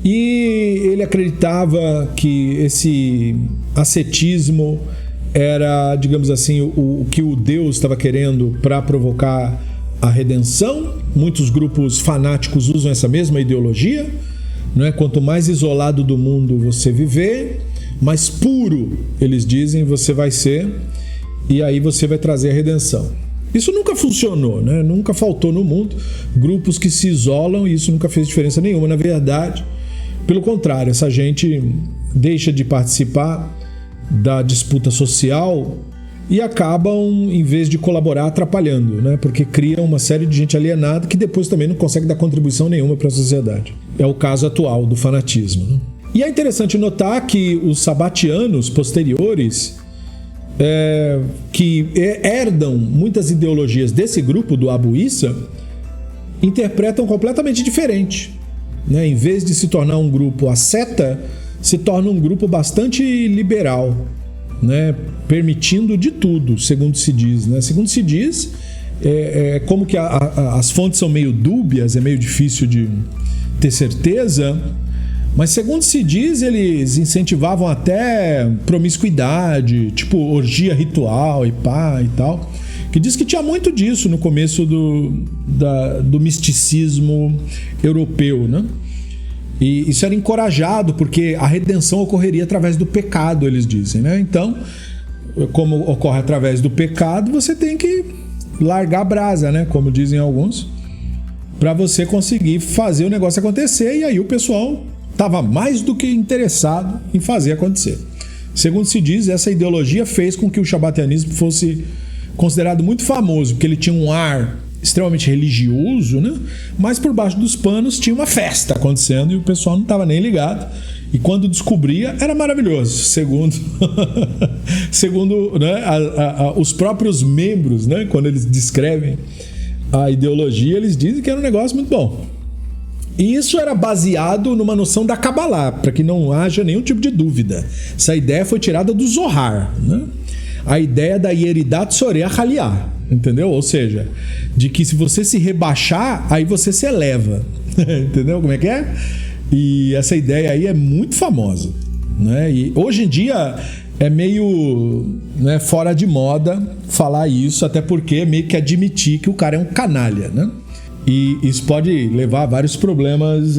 E ele acreditava que esse ascetismo era, digamos assim, o que o Deus estava querendo para provocar a redenção. Muitos grupos fanáticos usam essa mesma ideologia, não é? Quanto mais isolado do mundo você viver, mais puro, eles dizem, você vai ser, e aí você vai trazer a redenção. Isso nunca funcionou, né? Nunca faltou no mundo grupos que se isolam, e isso nunca fez diferença nenhuma. Na verdade, pelo contrário, essa gente deixa de participar da disputa social e acabam, em vez de colaborar, atrapalhando, né? Porque criam uma série de gente alienada que depois também não consegue dar contribuição nenhuma para a sociedade. É o caso atual do fanatismo, né? E é interessante notar que os sabatianos posteriores, que herdam muitas ideologias desse grupo do Abu Issa, interpretam completamente diferente, né? Em vez de se tornar um grupo asceta, se torna um grupo bastante liberal, né? Permitindo de tudo, segundo se diz, né? Segundo se diz, como que as fontes são meio dúbias, é meio difícil de ter certeza, mas segundo se diz, eles incentivavam até promiscuidade, tipo orgia ritual e pá e tal, que diz que tinha muito disso no começo do misticismo europeu, né? E isso era encorajado porque a redenção ocorreria através do pecado, eles dizem, né? Então, como ocorre através do pecado, você tem que largar a brasa, né? Como dizem alguns, para você conseguir fazer o negócio acontecer. E aí o pessoal estava mais do que interessado em fazer acontecer. Segundo se diz, essa ideologia fez com que o shabatianismo fosse considerado muito famoso, porque ele tinha um ar extremamente religioso, né? Mas por baixo dos panos tinha uma festa acontecendo e o pessoal não estava nem ligado. E quando descobria, era maravilhoso, segundo né, os próprios membros, né? Quando eles descrevem a ideologia, eles dizem que era um negócio muito bom. E isso era baseado numa noção da Kabbalah, para que não haja nenhum tipo de dúvida. Essa ideia foi tirada do Zohar, né? A ideia da Yeridat Soreah Aliyah, entendeu? Ou seja, de que se você se rebaixar, aí você se eleva. Entendeu como é que é? E essa ideia aí é muito famosa, né? E hoje em dia é meio, né, fora de moda falar isso, até porque é meio que admitir que o cara é um canalha, né? E isso pode levar a vários problemas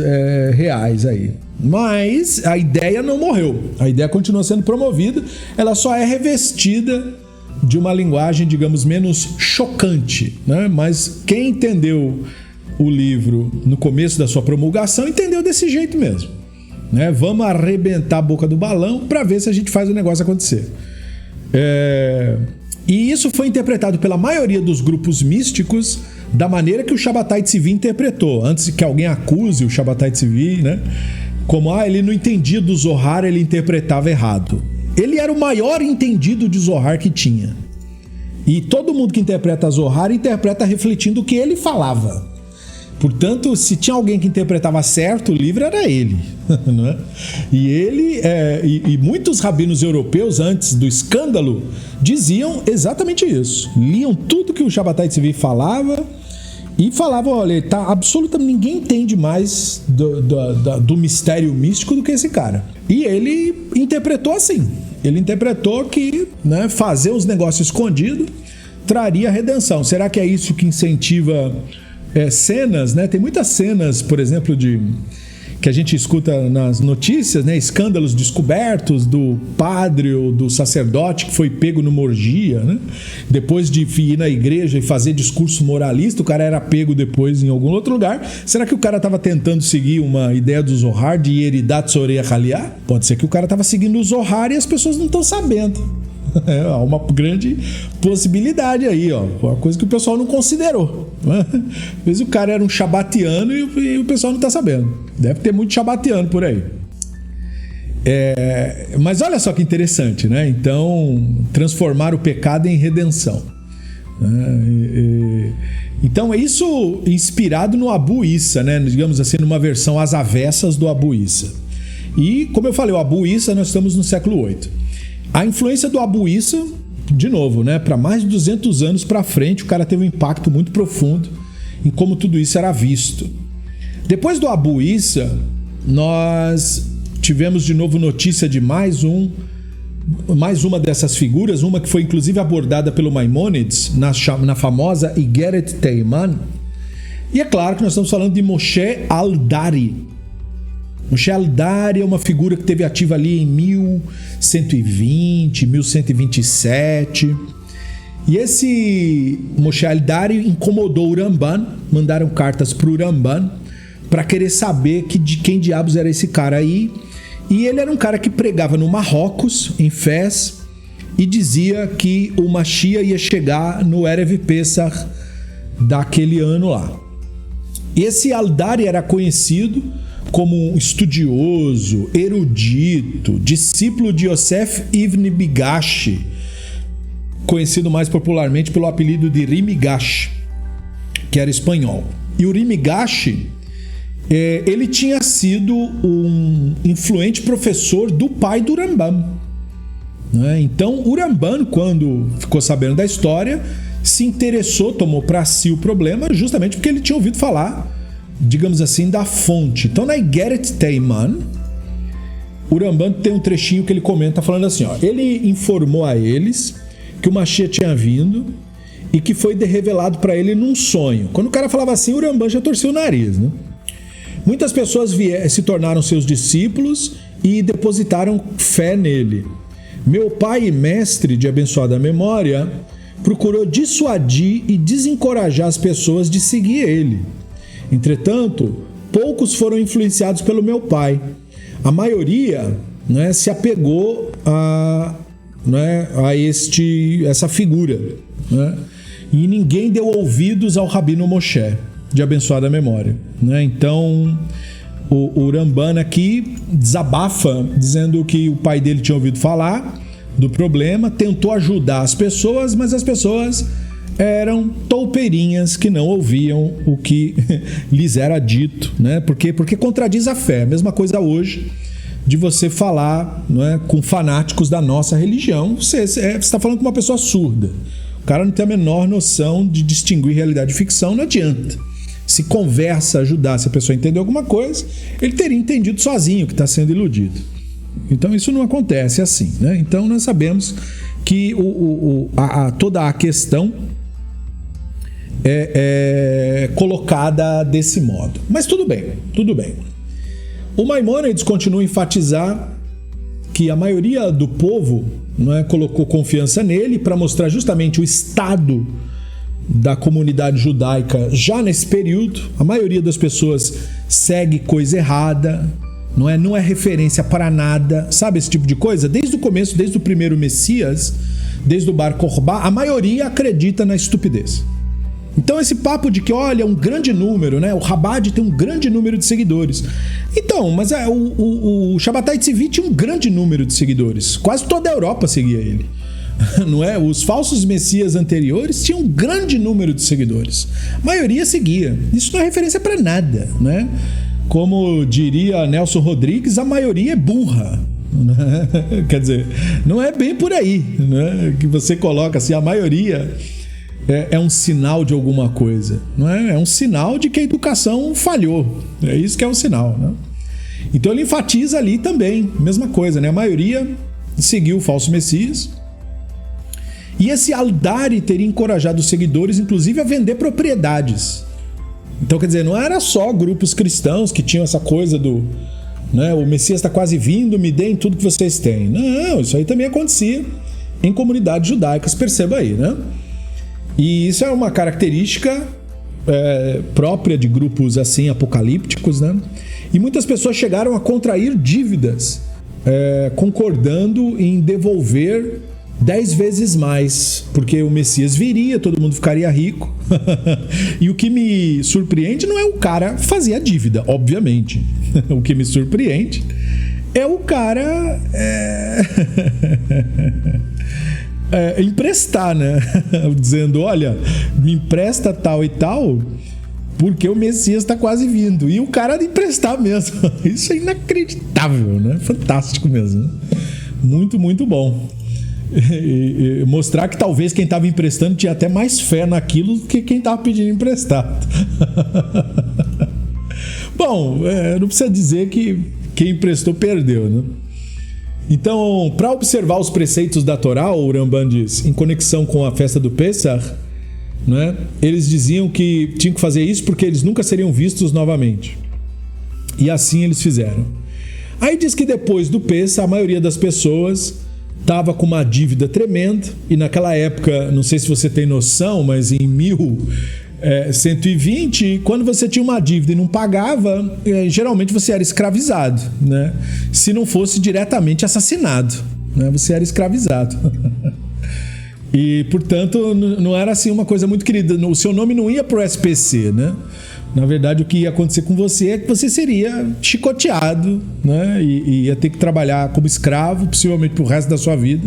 reais aí. Mas a ideia não morreu. A ideia continua sendo promovida, ela só é revestida de uma linguagem, digamos, menos chocante, né? Mas quem entendeu o livro no começo da sua promulgação entendeu desse jeito mesmo, né? Vamos arrebentar a boca do balão para ver se a gente faz o negócio acontecer. E isso foi interpretado pela maioria dos grupos místicos da maneira que o Shabbatai Tzvi interpretou, antes que alguém acuse o Shabbatai Tzvi, né? Como, ele não entendia do Zohar, ele interpretava errado. Ele era o maior entendido de Zohar que tinha. E todo mundo que interpreta Zohar interpreta refletindo o que ele falava. Portanto, se tinha alguém que interpretava certo o livro, era ele. Não é? E ele, e muitos rabinos europeus, antes do escândalo, diziam exatamente isso. Liam tudo que o Shabbatai Tzvi falava e falavam, olha, ninguém entende mais do mistério místico do que esse cara. E ele interpretou assim. Ele interpretou que, né, fazer os negócios escondidos traria redenção. Será que é isso que incentiva cenas, né? Tem muitas cenas, por exemplo, que a gente escuta nas notícias, né? Escândalos descobertos do padre ou do sacerdote que foi pego numa orgia, né? Depois de ir na igreja e fazer discurso moralista, o cara era pego depois em algum outro lugar. Será que o cara estava tentando seguir uma ideia do Zohar de Yeridat Soreah Aliyah? Pode ser que o cara estava seguindo o Zohar e as pessoas não estão sabendo. Há uma grande possibilidade aí, ó. Uma coisa que o pessoal não considerou, né? Às vezes o cara era um shabatiano e o pessoal não está sabendo. Deve ter muito shabatiano por aí. Mas olha só que interessante, né? Então, transformar o pecado em redenção. Então, é isso inspirado no Abu Issa, né? Digamos assim, numa versão às avessas do Abu Issa. E, como eu falei, o Abu Issa, nós estamos no século VIII. A influência do Abu Issa, de novo, né, para mais de 200 anos para frente, o cara teve um impacto muito profundo em como tudo isso era visto. Depois do Abu Issa, nós tivemos de novo notícia de mais uma dessas figuras, uma que foi inclusive abordada pelo Maimônides na famosa Igeret Teiman. E é claro que nós estamos falando de Moshe Aldari. Moshe Aldari é uma figura que esteve ativa ali em 1120, 1127. E esse Moshe Aldari incomodou o Ramban, mandaram cartas para o Ramban para querer saber de quem diabos era esse cara aí. E ele era um cara que pregava no Marrocos, em Fez, e dizia que o Mashiach ia chegar no Erev Pesach daquele ano lá. E esse Aldari era conhecido como um estudioso, erudito, discípulo de Yosef Ibn Bigash, conhecido mais popularmente pelo apelido de Rimigash, que era espanhol. E o Rimigash, ele tinha sido um influente professor do pai do Rambam, né? Então o Ramban, quando ficou sabendo da história, se interessou, tomou para si o problema, justamente porque ele tinha ouvido falar, digamos assim, da fonte. Então na Igeret Teiman, o Ramban tem um trechinho que ele comenta falando assim, ó, ele informou a eles que o Mashiach tinha vindo e que foi revelado para ele num sonho. Quando o cara falava assim, o Ramban já torceu o nariz, né? Muitas pessoas se tornaram seus discípulos e depositaram fé nele. Meu pai e mestre de abençoada memória procurou dissuadir e desencorajar as pessoas de seguir ele. Entretanto, poucos foram influenciados pelo meu pai. A maioria, né, se apegou a essa figura, né? E ninguém deu ouvidos ao Rabino Moshe de abençoada memória, né? Então o Ramban aqui desabafa dizendo que o pai dele tinha ouvido falar do problema, tentou ajudar as pessoas, mas as pessoas eram toupeirinhas que não ouviam o que lhes era dito, né? Porque contradiz a fé. A mesma coisa hoje de você falar, não é, com fanáticos da nossa religião. Você está falando com uma pessoa surda. O cara não tem a menor noção de distinguir realidade e ficção, não adianta. Se conversa ajudasse a pessoa a entender alguma coisa, ele teria entendido sozinho que está sendo iludido. Então isso não acontece assim, né? Então nós sabemos que toda a questão é colocada desse modo. Mas tudo bem. O Maimônides continua a enfatizar que a maioria do povo, não é, colocou confiança nele para mostrar justamente o estado da comunidade judaica já nesse período. A maioria das pessoas segue coisa errada, não é referência para nada, sabe esse tipo de coisa? Desde o começo, desde o primeiro Messias, desde o Bar Kokhba, a maioria acredita na estupidez. Então esse papo de que, olha, um grande número, né? O Chabad tem um grande número de seguidores. Então, mas o Shabbatai Tzvi tinha um grande número de seguidores. Quase toda a Europa seguia ele. Não é? Os falsos messias anteriores tinham um grande número de seguidores. A maioria seguia. Isso não é referência para nada, né? Como diria Nelson Rodrigues, a maioria é burra. Né? Quer dizer, não é bem por aí, né? Que você coloca assim, a maioria é um sinal de alguma coisa, não é? É um sinal de que a educação falhou. É isso que é um sinal, né? Então ele enfatiza ali também, mesma coisa, né? A maioria seguiu o falso Messias. E esse Aldari teria encorajado os seguidores, inclusive, a vender propriedades. Então, quer dizer, não era só grupos cristãos que tinham essa coisa do, né, o Messias está quase vindo, me deem tudo que vocês têm. Não, isso aí também acontecia em comunidades judaicas, perceba aí, né? E isso é uma característica própria de grupos assim apocalípticos, né? E muitas pessoas chegaram a contrair dívidas, concordando em devolver 10 vezes mais, porque o Messias viria, todo mundo ficaria rico. E o que me surpreende não é o cara fazer a dívida, obviamente. O que me surpreende é o cara emprestar, né? Dizendo, olha, me empresta tal e tal, porque o Messias está quase vindo. E o cara emprestar mesmo. Isso é inacreditável, né? Fantástico mesmo. Muito, muito bom. E mostrar que talvez quem estava emprestando tinha até mais fé naquilo do que quem estava pedindo emprestado. Bom, não precisa dizer que quem emprestou perdeu, né? Então, para observar os preceitos da Torá, o Ramban diz, em conexão com a festa do Pesach, né, eles diziam que tinham que fazer isso porque eles nunca seriam vistos novamente. E assim eles fizeram. Aí diz que depois do Pesach, a maioria das pessoas estava com uma dívida tremenda, e naquela época, não sei se você tem noção, mas em 1120, quando você tinha uma dívida e não pagava, geralmente você era escravizado, né? Se não fosse diretamente assassinado, né? Você era escravizado. E, portanto, não era assim uma coisa muito querida. O seu nome não ia pro SPC, né? Na verdade, o que ia acontecer com você é que você seria chicoteado, né? E ia ter que trabalhar como escravo, possivelmente pro resto da sua vida,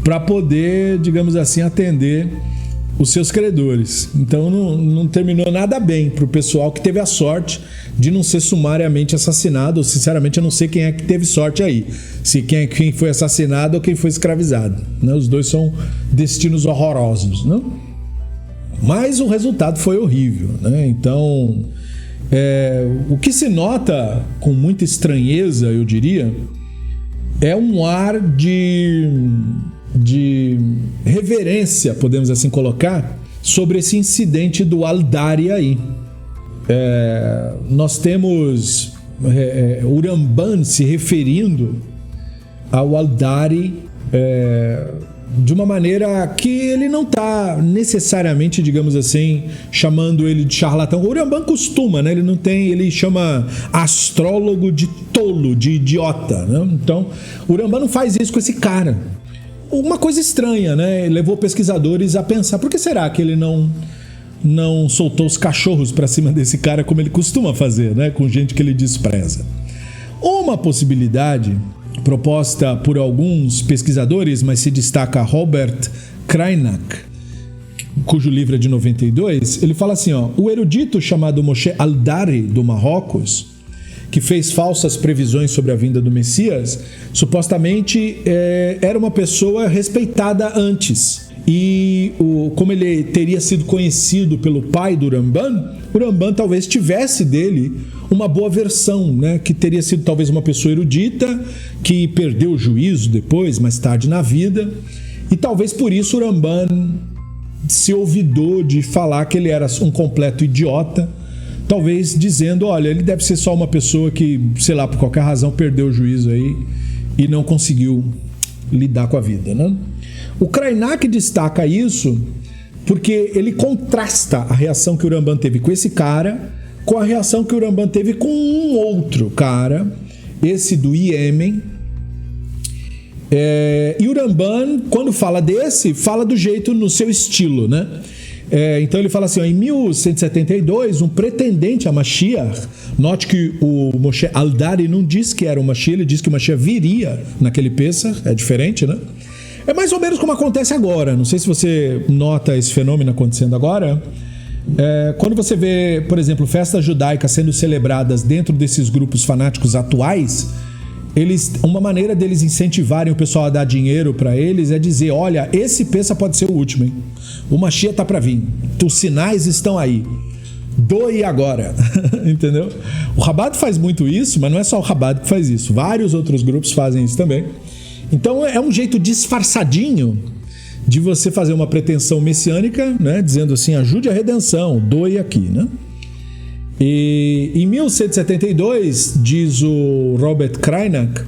para poder, digamos assim, atender os seus credores. Então não terminou nada bem para o pessoal que teve a sorte de não ser sumariamente assassinado. Sinceramente, eu não sei quem é que teve sorte aí, se quem foi assassinado ou quem foi escravizado, né? Os dois são destinos horrorosos, né? Mas o resultado foi horrível, né? Então, o que se nota com muita estranheza, eu diria, é um ar de reverência, podemos assim colocar, sobre esse incidente do Al-Dari aí. Nós temos o Ramban se referindo ao Al-Dari de uma maneira que ele não está necessariamente, digamos assim, chamando ele de charlatão. O Ramban costuma, né? Ele chama astrólogo de tolo, de idiota, né? Então, o Ramban não faz isso com esse cara. Uma coisa estranha, né? Levou pesquisadores a pensar, por que será que ele não soltou os cachorros para cima desse cara como ele costuma fazer, né? Com gente que ele despreza. Uma possibilidade proposta por alguns pesquisadores, mas se destaca Robert Krainak, cujo livro é de 92, ele fala assim, o erudito chamado Moshe Al-Dari do Marrocos, que fez falsas previsões sobre a vinda do Messias, supostamente era uma pessoa respeitada antes. E como ele teria sido conhecido pelo pai do Ramban, o Ramban talvez tivesse dele uma boa versão, né? Que teria sido talvez uma pessoa erudita, que perdeu o juízo depois, mais tarde na vida, e talvez por isso o Ramban se olvidou de falar que ele era um completo idiota, talvez dizendo, olha, ele deve ser só uma pessoa que, sei lá, por qualquer razão perdeu o juízo aí e não conseguiu lidar com a vida, né? O Krainak destaca isso porque ele contrasta a reação que o Ramban teve com esse cara com a reação que o Ramban teve com um outro cara, esse do Iêmen. E o Ramban, quando fala desse, fala do jeito no seu estilo, né? Então ele fala assim, em 1172, um pretendente a Mashiach, note que o Moshe Al-Dari não diz que era o Mashiach, ele diz que o Mashiach viria naquele Pesach, é diferente, né? É mais ou menos como acontece agora, não sei se você nota esse fenômeno acontecendo agora. Quando você vê, por exemplo, festas judaicas sendo celebradas dentro desses grupos fanáticos atuais, uma maneira deles incentivarem o pessoal a dar dinheiro para eles é dizer, olha, esse Pesach pode ser o último, hein? O Mashiach está para vir, os sinais estão aí, doe agora. Entendeu? O Chabad faz muito isso, mas não é só o Chabad que faz isso, vários outros grupos fazem isso também. Então é um jeito disfarçadinho de você fazer uma pretensão messiânica, né? Dizendo assim, ajude a redenção, doe aqui, né? E em 1172, diz o Robert Krainak,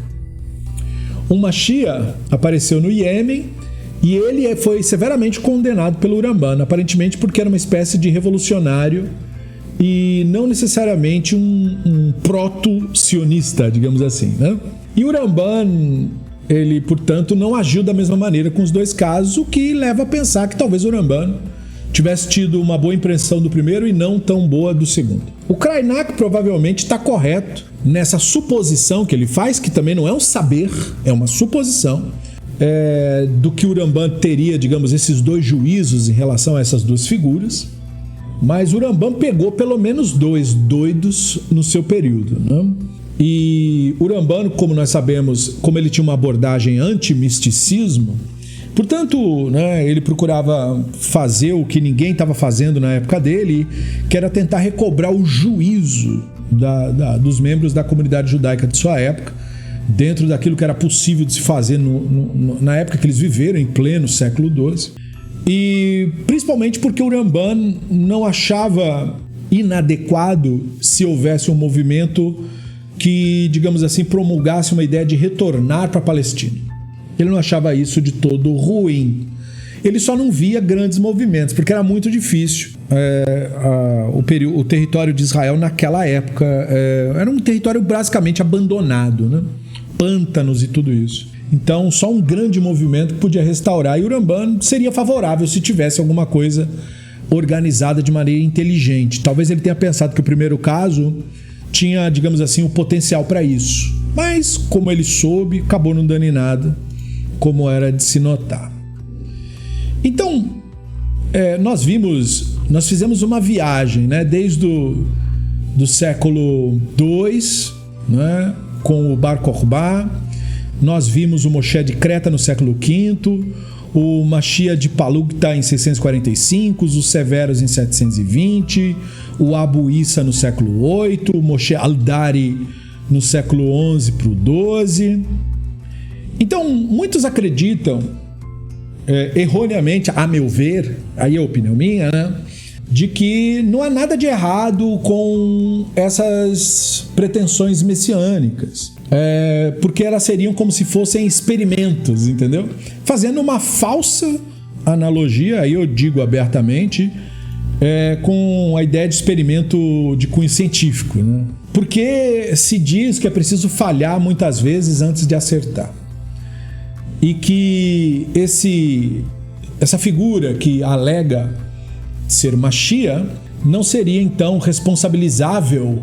um Mashiach apareceu no Iêmen e ele foi severamente condenado pelo Ramban, aparentemente porque era uma espécie de revolucionário e não necessariamente um proto-sionista, digamos assim, né? E o Ramban, ele, portanto, não agiu da mesma maneira com os dois casos, o que leva a pensar que talvez o Ramban tivesse tido uma boa impressão do primeiro e não tão boa do segundo. O Krainak provavelmente está correto nessa suposição que ele faz, que também não é um saber, é uma suposição, do que o Ramban teria, digamos, esses dois juízos em relação a essas duas figuras, mas o Ramban pegou pelo menos dois doidos no seu período, né? E o Ramban, como nós sabemos, como ele tinha uma abordagem anti-misticismo, portanto, né, ele procurava fazer o que ninguém estava fazendo na época dele, que era tentar recobrar o juízo dos membros da comunidade judaica de sua época, dentro daquilo que era possível de se fazer na época que eles viveram, em pleno século XII. E principalmente porque o Ramban não achava inadequado se houvesse um movimento que, digamos assim, promulgasse uma ideia de retornar para a Palestina. Ele não achava isso de todo ruim. Ele só não via grandes movimentos, porque era muito difícil. O território de Israel naquela época era um território basicamente abandonado, né? Pântanos e tudo isso. Então, só um grande movimento podia restaurar, e o Ramban seria favorável se tivesse alguma coisa organizada de maneira inteligente. Talvez ele tenha pensado que o primeiro caso tinha, digamos assim, o potencial para isso. Mas, como ele soube, acabou não dando em nada, como era de se notar. Então, nós fizemos uma viagem, né, desde do século II, né, com o Bar Kokhba. Nós vimos o Moshe de Creta no século V, o Mashiach de Palukta em 645, os Severos em 720, o Abu Issa no século VIII, o Moshe Aldari no século XI para o XII. Então, muitos acreditam, erroneamente, a meu ver, aí é a opinião minha, né, de que não há nada de errado com essas pretensões messiânicas. Porque elas seriam como se fossem experimentos, entendeu? Fazendo uma falsa analogia, aí eu digo abertamente, com a ideia de experimento de cunho científico, né? Porque se diz que é preciso falhar muitas vezes antes de acertar. E que essa figura que alega ser Mashiach não seria então responsabilizável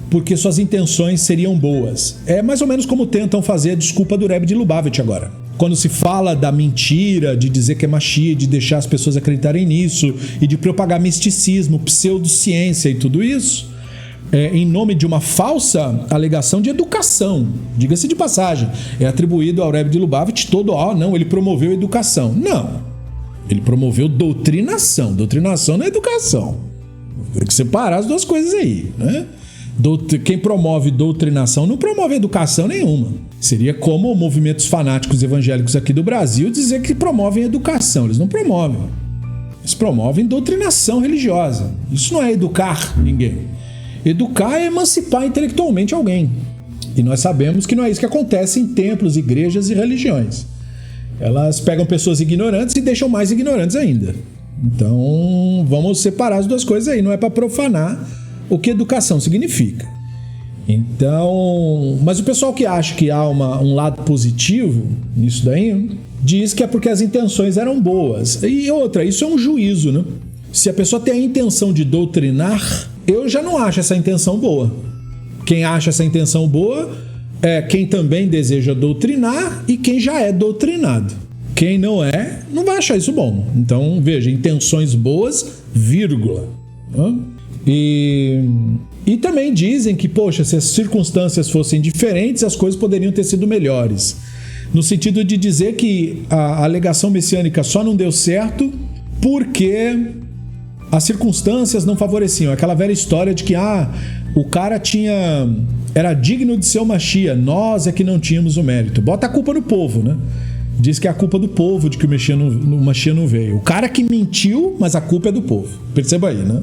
porque suas intenções seriam boas. É mais ou menos como tentam fazer a desculpa do Rebbe de Lubavitch agora. Quando se fala da mentira, de dizer que é Mashiach, de deixar as pessoas acreditarem nisso e de propagar misticismo, pseudociência e tudo isso, em nome de uma falsa alegação de educação. Diga-se de passagem, é atribuído ao Rebbe de Lubavitch ele promoveu educação. Não, ele promoveu doutrinação. Doutrinação não é educação. Tem que separar as duas coisas aí, né? Quem promove doutrinação não promove educação nenhuma. Seria como movimentos fanáticos evangélicos aqui do Brasil dizer que promovem educação. Eles não promovem. Eles promovem doutrinação religiosa. Isso não é educar ninguém. Educar é emancipar intelectualmente alguém. E nós sabemos que não é isso que acontece em templos, igrejas e religiões. Elas pegam pessoas ignorantes e deixam mais ignorantes ainda. Então, vamos separar as duas coisas aí. Não é para profanar o que educação significa. Então, mas o pessoal que acha que há um lado positivo nisso daí, diz que é porque as intenções eram boas. E outra, isso é um juízo, né? Se a pessoa tem a intenção de doutrinar, eu já não acho essa intenção boa. Quem acha essa intenção boa é quem também deseja doutrinar e quem já é doutrinado. Quem não é, não vai achar isso bom. Então, veja, intenções boas, vírgula. E também dizem que, poxa, se as circunstâncias fossem diferentes, as coisas poderiam ter sido melhores. No sentido de dizer que a alegação messiânica só não deu certo porque as circunstâncias não favoreciam. Aquela velha história de que o cara era digno de ser o Mashiach, nós é que não tínhamos o mérito. Bota a culpa no povo, né? Diz que é a culpa do povo de que o Mashiach não veio. O cara que mentiu, mas a culpa é do povo. Perceba aí, né?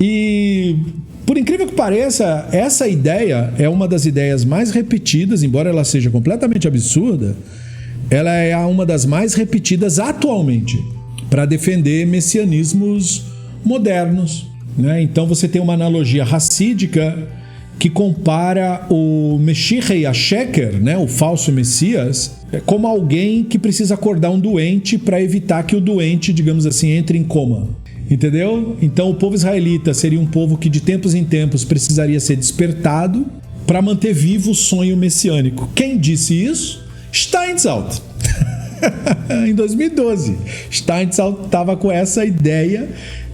E, por incrível que pareça, essa ideia é uma das ideias mais repetidas, embora ela seja completamente absurda, ela é uma das mais repetidas atualmente para defender messianismos modernos, né? Então você tem uma analogia racídica que compara o Meshich HaSheker, né, o falso Messias, como alguém que precisa acordar um doente para evitar que o doente, digamos assim, entre em coma. Entendeu? Então o povo israelita seria um povo que de tempos em tempos precisaria ser despertado para manter vivo o sonho messiânico. Quem disse isso? Steinsaltz. Em 2012. Steinsaltz estava com essa ideia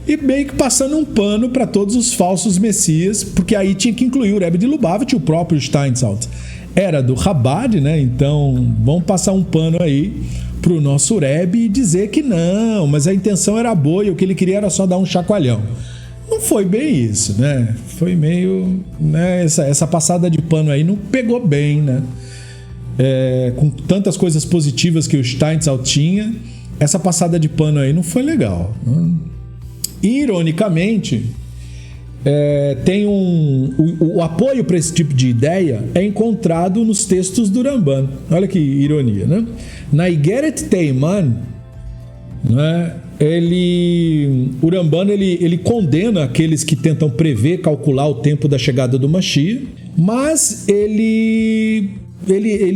e meio que passando um pano para todos os falsos messias, porque aí tinha que incluir o Rebbe de Lubavitch, o próprio Steinsaltz. Era do Chabad, né? Então vamos passar um pano aí para o nosso Rebbe e dizer que não, mas a intenção era boa e o que ele queria era só dar um chacoalhão. Não foi bem isso, né? Foi meio... né? Essa passada de pano aí não pegou bem, né? Com tantas coisas positivas que o Steinsaltz tinha, essa passada de pano aí não foi legal. Ironicamente, tem o apoio para esse tipo de ideia é encontrado nos textos do Ramban. Olha que ironia, né? Na Igeret Teiman, né, o Ramban ele condena aqueles que tentam prever, calcular o tempo da chegada do Mashiach, mas ele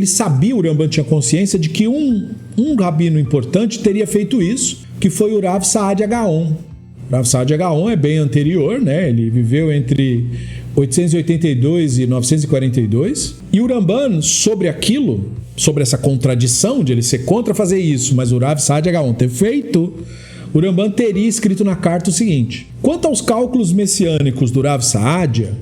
sabia, o Ramban tinha consciência de que um rabino importante teria feito isso, que foi o Rav Saadia Gaon. Rav Saadia Gaon é bem anterior, né? Ele viveu entre 882 e 942. E o Ramban, sobre essa contradição de ele ser contra fazer isso, mas o Rav Saadia Gaon ter feito, o Ramban teria escrito na carta o seguinte: quanto aos cálculos messiânicos do Rav Saadia,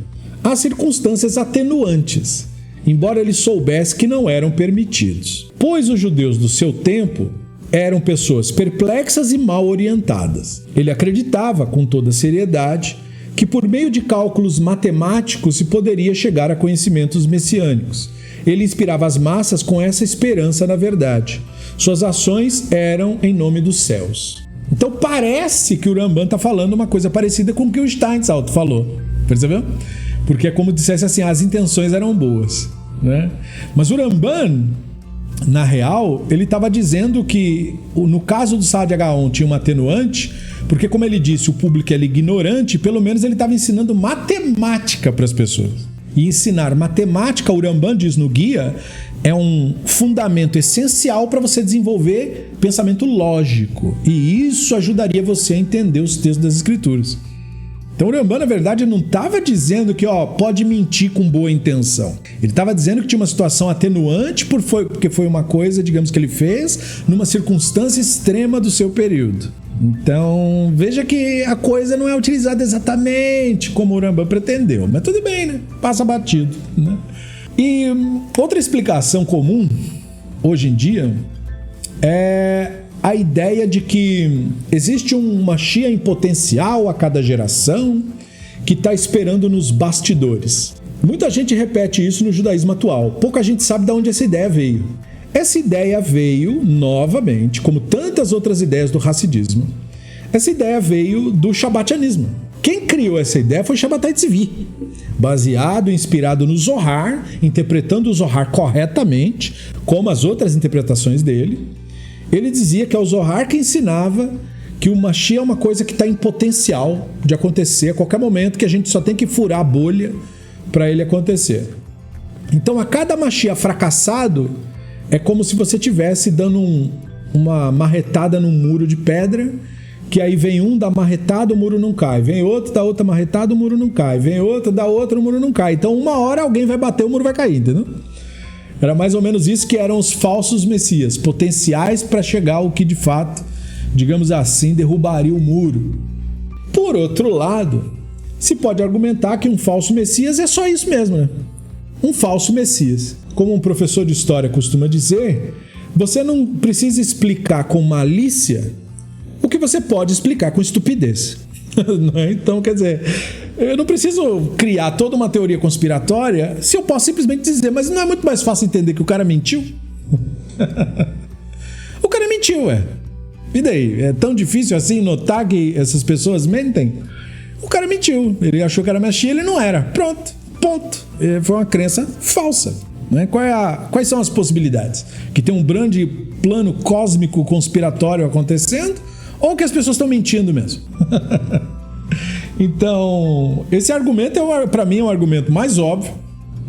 há circunstâncias atenuantes, embora ele soubesse que não eram permitidos, pois os judeus do seu tempo eram pessoas perplexas e mal orientadas. Ele acreditava, com toda seriedade, que por meio de cálculos matemáticos se poderia chegar a conhecimentos messiânicos. Ele inspirava as massas com essa esperança na verdade. Suas ações eram em nome dos céus. Então parece que o Ramban está falando uma coisa parecida com o que o Steinsaltz falou. Percebeu? Porque é como dissesse assim, as intenções eram boas, né? Mas o Ramban, na real, ele estava dizendo que no caso do Saadia Gaon tinha uma atenuante, porque como ele disse, o público era ignorante, pelo menos ele estava ensinando matemática para as pessoas. E ensinar matemática, o Ramban diz no guia, é um fundamento essencial para você desenvolver pensamento lógico. E isso ajudaria você a entender os textos das escrituras. Então o Ramban, na verdade, não estava dizendo que pode mentir com boa intenção. Ele estava dizendo que tinha uma situação atenuante porque foi uma coisa, digamos, que ele fez numa circunstância extrema do seu período. Então, veja que a coisa não é utilizada exatamente como o Ramban pretendeu. Mas tudo bem, né? Passa batido, né? E outra explicação comum, hoje em dia, é a ideia de que existe um Mashiach em potencial a cada geração que está esperando nos bastidores. Muita gente repete isso no judaísmo atual. Pouca gente sabe de onde essa ideia veio. Essa ideia veio, novamente, como tantas outras ideias do Hassidismo, essa ideia veio do Shabbatianismo. Quem criou essa ideia foi Shabbatai Tzvi, baseado e inspirado no Zohar, interpretando o Zohar corretamente, como as outras interpretações dele. Ele dizia que é o Zohar que ensinava que o Mashiach é uma coisa que está em potencial de acontecer a qualquer momento, que a gente só tem que furar a bolha para ele acontecer. Então, a cada Mashiach fracassado, é como se você estivesse dando uma marretada num muro de pedra, que aí vem um, dá marretada, o muro não cai. Vem outro, dá outra marretada, o muro não cai. Vem outro, dá outra, o muro não cai. Então, uma hora alguém vai bater, o muro vai cair, entendeu? Era mais ou menos isso que eram os falsos messias, potenciais para chegar ao que de fato, digamos assim, derrubaria o muro. Por outro lado, se pode argumentar que um falso messias é só isso mesmo, né? Um falso messias. Como um professor de história costuma dizer, você não precisa explicar com malícia o que você pode explicar com estupidez. Então, quer dizer, eu não preciso criar toda uma teoria conspiratória se eu posso simplesmente dizer, mas não é muito mais fácil entender que o cara mentiu? O cara mentiu, E daí? É tão difícil assim notar que essas pessoas mentem? O cara mentiu. Ele achou que era Mashiach, ele não era. Pronto. Ponto. Foi uma crença falsa. Né? Quais são as possibilidades? Que tem um grande plano cósmico conspiratório acontecendo ou que as pessoas estão mentindo mesmo? Então, esse argumento, para mim, é um argumento mais óbvio,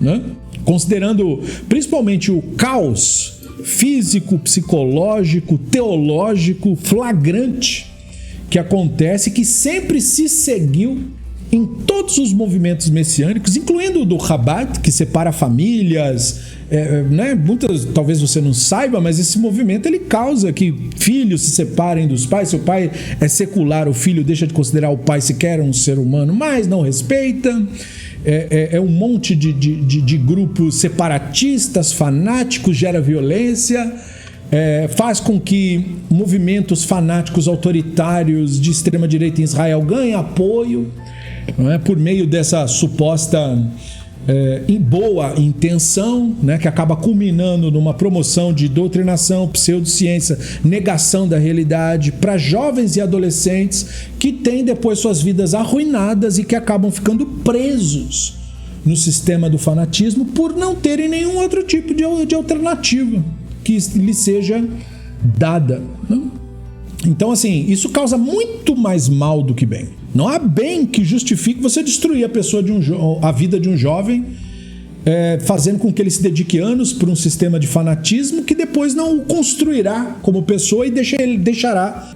né? Considerando principalmente o caos físico, psicológico, teológico, flagrante que acontece, que sempre se seguiu em todos os movimentos messiânicos, incluindo o do Chabad, que separa famílias, né? Muitas, talvez você não saiba, mas esse movimento ele causa que filhos se separem dos pais. Se o pai é secular, o filho deixa de considerar o pai sequer um ser humano, mas não respeita. É um monte de grupos separatistas, fanáticos, gera violência. faz com que movimentos fanáticos autoritários de extrema-direita em Israel ganhem apoio, não é? Por meio dessa suposta boa intenção, né? Que acaba culminando numa promoção de doutrinação, pseudociência, negação da realidade para jovens e adolescentes que têm depois suas vidas arruinadas e que acabam ficando presos no sistema do fanatismo por não terem nenhum outro tipo de alternativa que lhe seja dada, né? Então, assim, isso causa muito mais mal do que bem. Não há bem que justifique você destruir a vida de um jovem, fazendo com que ele se dedique anos por um sistema de fanatismo que depois não o construirá como pessoa e deixará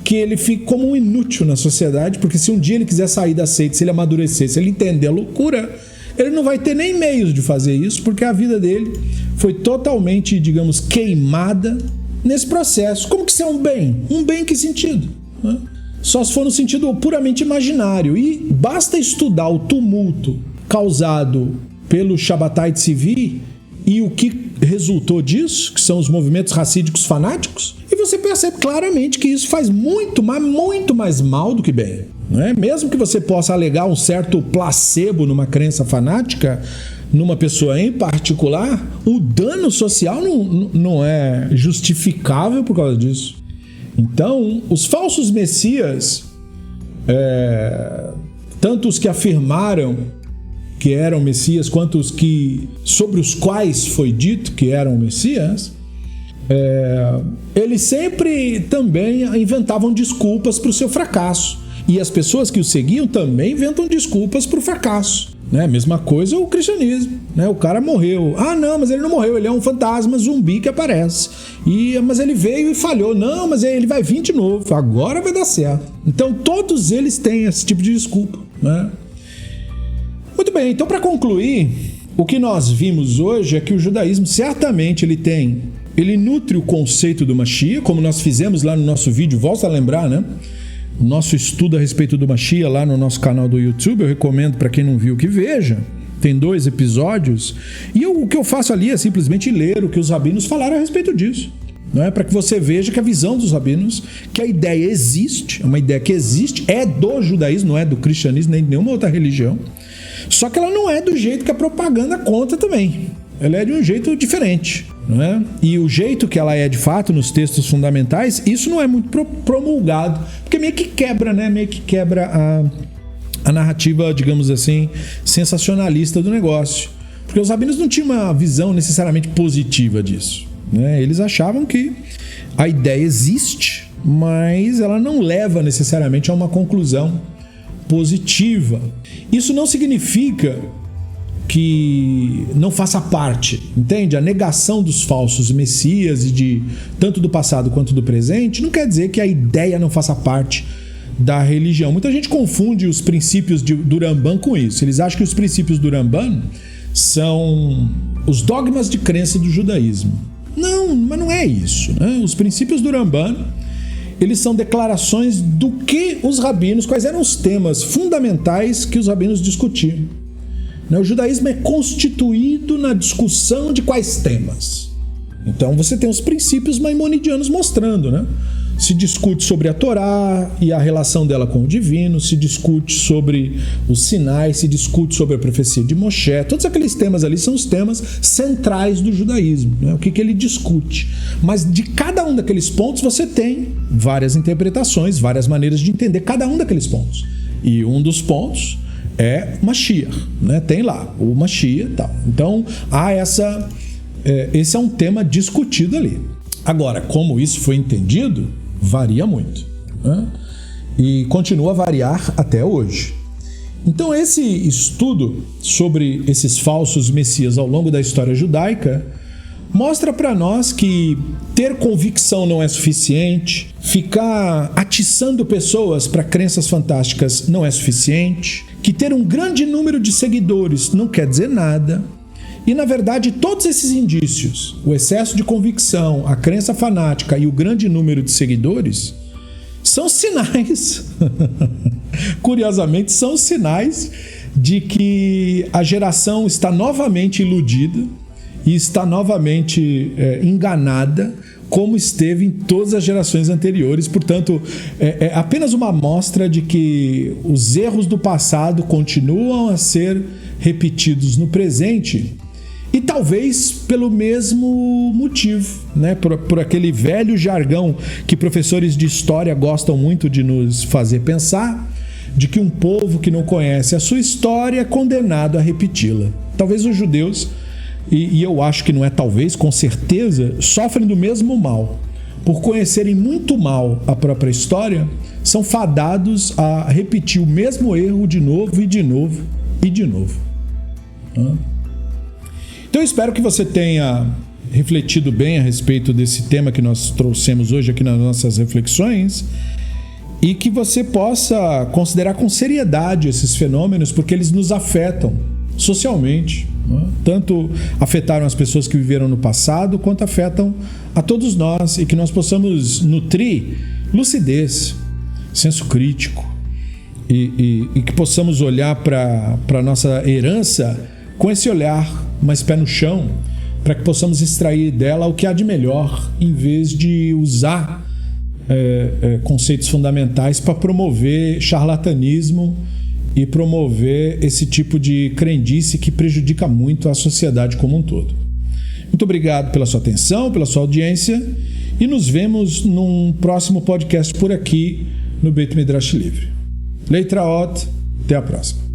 que ele fique como um inútil na sociedade, porque se um dia ele quiser sair da seita, se ele amadurecer, se ele entender a loucura, ele não vai ter nem meios de fazer isso, porque a vida dele foi totalmente, digamos, queimada nesse processo. Como que isso é um bem? Um bem em que sentido? Só se for no sentido puramente imaginário. E basta estudar o tumulto causado pelo Shabbatai Tzvi e o que resultou disso, que são os movimentos racídicos fanáticos, e você percebe claramente que isso faz muito mais mal do que bem. Não é? Mesmo que você possa alegar um certo placebo numa crença fanática, numa pessoa em particular, o dano social não é justificável por causa disso. Então, os falsos messias, tanto os que afirmaram que eram messias, quanto os sobre os quais foi dito que eram messias, eles sempre também inventavam desculpas para o seu fracasso. E as pessoas que o seguiam também inventam desculpas para o fracasso. Né? Mesma coisa o cristianismo. Né? O cara morreu. Ah, não, mas ele não morreu, ele é um fantasma zumbi que aparece. Mas ele veio e falhou. Não, mas ele vai vir de novo. Agora vai dar certo. Então todos eles têm esse tipo de desculpa. Né? Muito bem, então para concluir, o que nós vimos hoje é que o judaísmo certamente ele nutre o conceito do Mashiach, como nós fizemos lá no nosso vídeo, volta a lembrar, né? Nosso estudo a respeito do Mashiach lá no nosso canal do YouTube, eu recomendo para quem não viu que veja, tem 2 episódios, e o que eu faço ali é simplesmente ler o que os rabinos falaram a respeito disso, não é? Para que você veja que a visão dos rabinos, que a ideia existe, é uma ideia que existe, é do judaísmo, não é do cristianismo, nem de nenhuma outra religião, só que ela não é do jeito que a propaganda conta também, ela é de um jeito diferente. Não é? E o jeito que ela é de fato nos textos fundamentais, isso não é muito promulgado, porque meio que quebra, né? Meio que quebra a narrativa, digamos assim, sensacionalista do negócio, porque os rabinos não tinham uma visão necessariamente positiva disso, né? Eles achavam que a ideia existe, mas ela não leva necessariamente a uma conclusão positiva. Isso não significa que não faça parte, entende? A negação dos falsos messias e tanto do passado quanto do presente não quer dizer que a ideia não faça parte da religião. Muita gente confunde os princípios do Ramban com isso. Eles acham que os princípios do Ramban são os dogmas de crença do judaísmo. Não, mas não é isso, né? Os princípios do Ramban, eles são declarações do que os rabinos, quais eram os temas fundamentais que os rabinos discutiam. O judaísmo é constituído na discussão de quais temas? Então você tem os princípios maimonidianos mostrando, né? Se discute sobre a Torá e a relação dela com o divino, se discute sobre os sinais, se discute sobre a profecia de Moshe. Todos aqueles temas ali são os temas centrais do judaísmo, né? O que ele discute. Mas de cada um daqueles pontos você tem várias interpretações, várias maneiras de entender cada um daqueles pontos. E um dos pontos é Mashiach, né? Tem lá o Mashiach e tal. Então há esse é um tema discutido ali. Agora, como isso foi entendido, varia muito, né? E continua a variar até hoje. Então esse estudo sobre esses falsos messias ao longo da história judaica mostra para nós que ter convicção não é suficiente, ficar atiçando pessoas para crenças fantásticas não é suficiente, que ter um grande número de seguidores não quer dizer nada. E, na verdade, todos esses indícios, o excesso de convicção, a crença fanática e o grande número de seguidores, são sinais, curiosamente, são sinais de que a geração está novamente iludida e está novamente enganada, como esteve em todas as gerações anteriores. Portanto, é apenas uma amostra de que os erros do passado continuam a ser repetidos no presente, e talvez pelo mesmo motivo, né? Por aquele velho jargão que professores de história gostam muito de nos fazer pensar, de que um povo que não conhece a sua história é condenado a repeti-la. Talvez os judeus, e eu acho que não é talvez, com certeza, sofrem do mesmo mal. Por conhecerem muito mal a própria história, são fadados a repetir o mesmo erro de novo e de novo e de novo. Então eu espero que você tenha refletido bem a respeito desse tema que nós trouxemos hoje aqui nas nossas reflexões, e que você possa considerar com seriedade esses fenômenos, porque eles nos afetam socialmente, né? Tanto afetaram as pessoas que viveram no passado, quanto afetam a todos nós, e que nós possamos nutrir lucidez, senso crítico, e que possamos olhar para a nossa herança com esse olhar mais pé no chão, para que possamos extrair dela o que há de melhor, em vez de usar conceitos fundamentais para promover charlatanismo e promover esse tipo de crendice que prejudica muito a sociedade como um todo. Muito obrigado pela sua atenção, pela sua audiência, e nos vemos num próximo podcast por aqui no Beit Midrash Livre. Leitra Ot, até a próxima.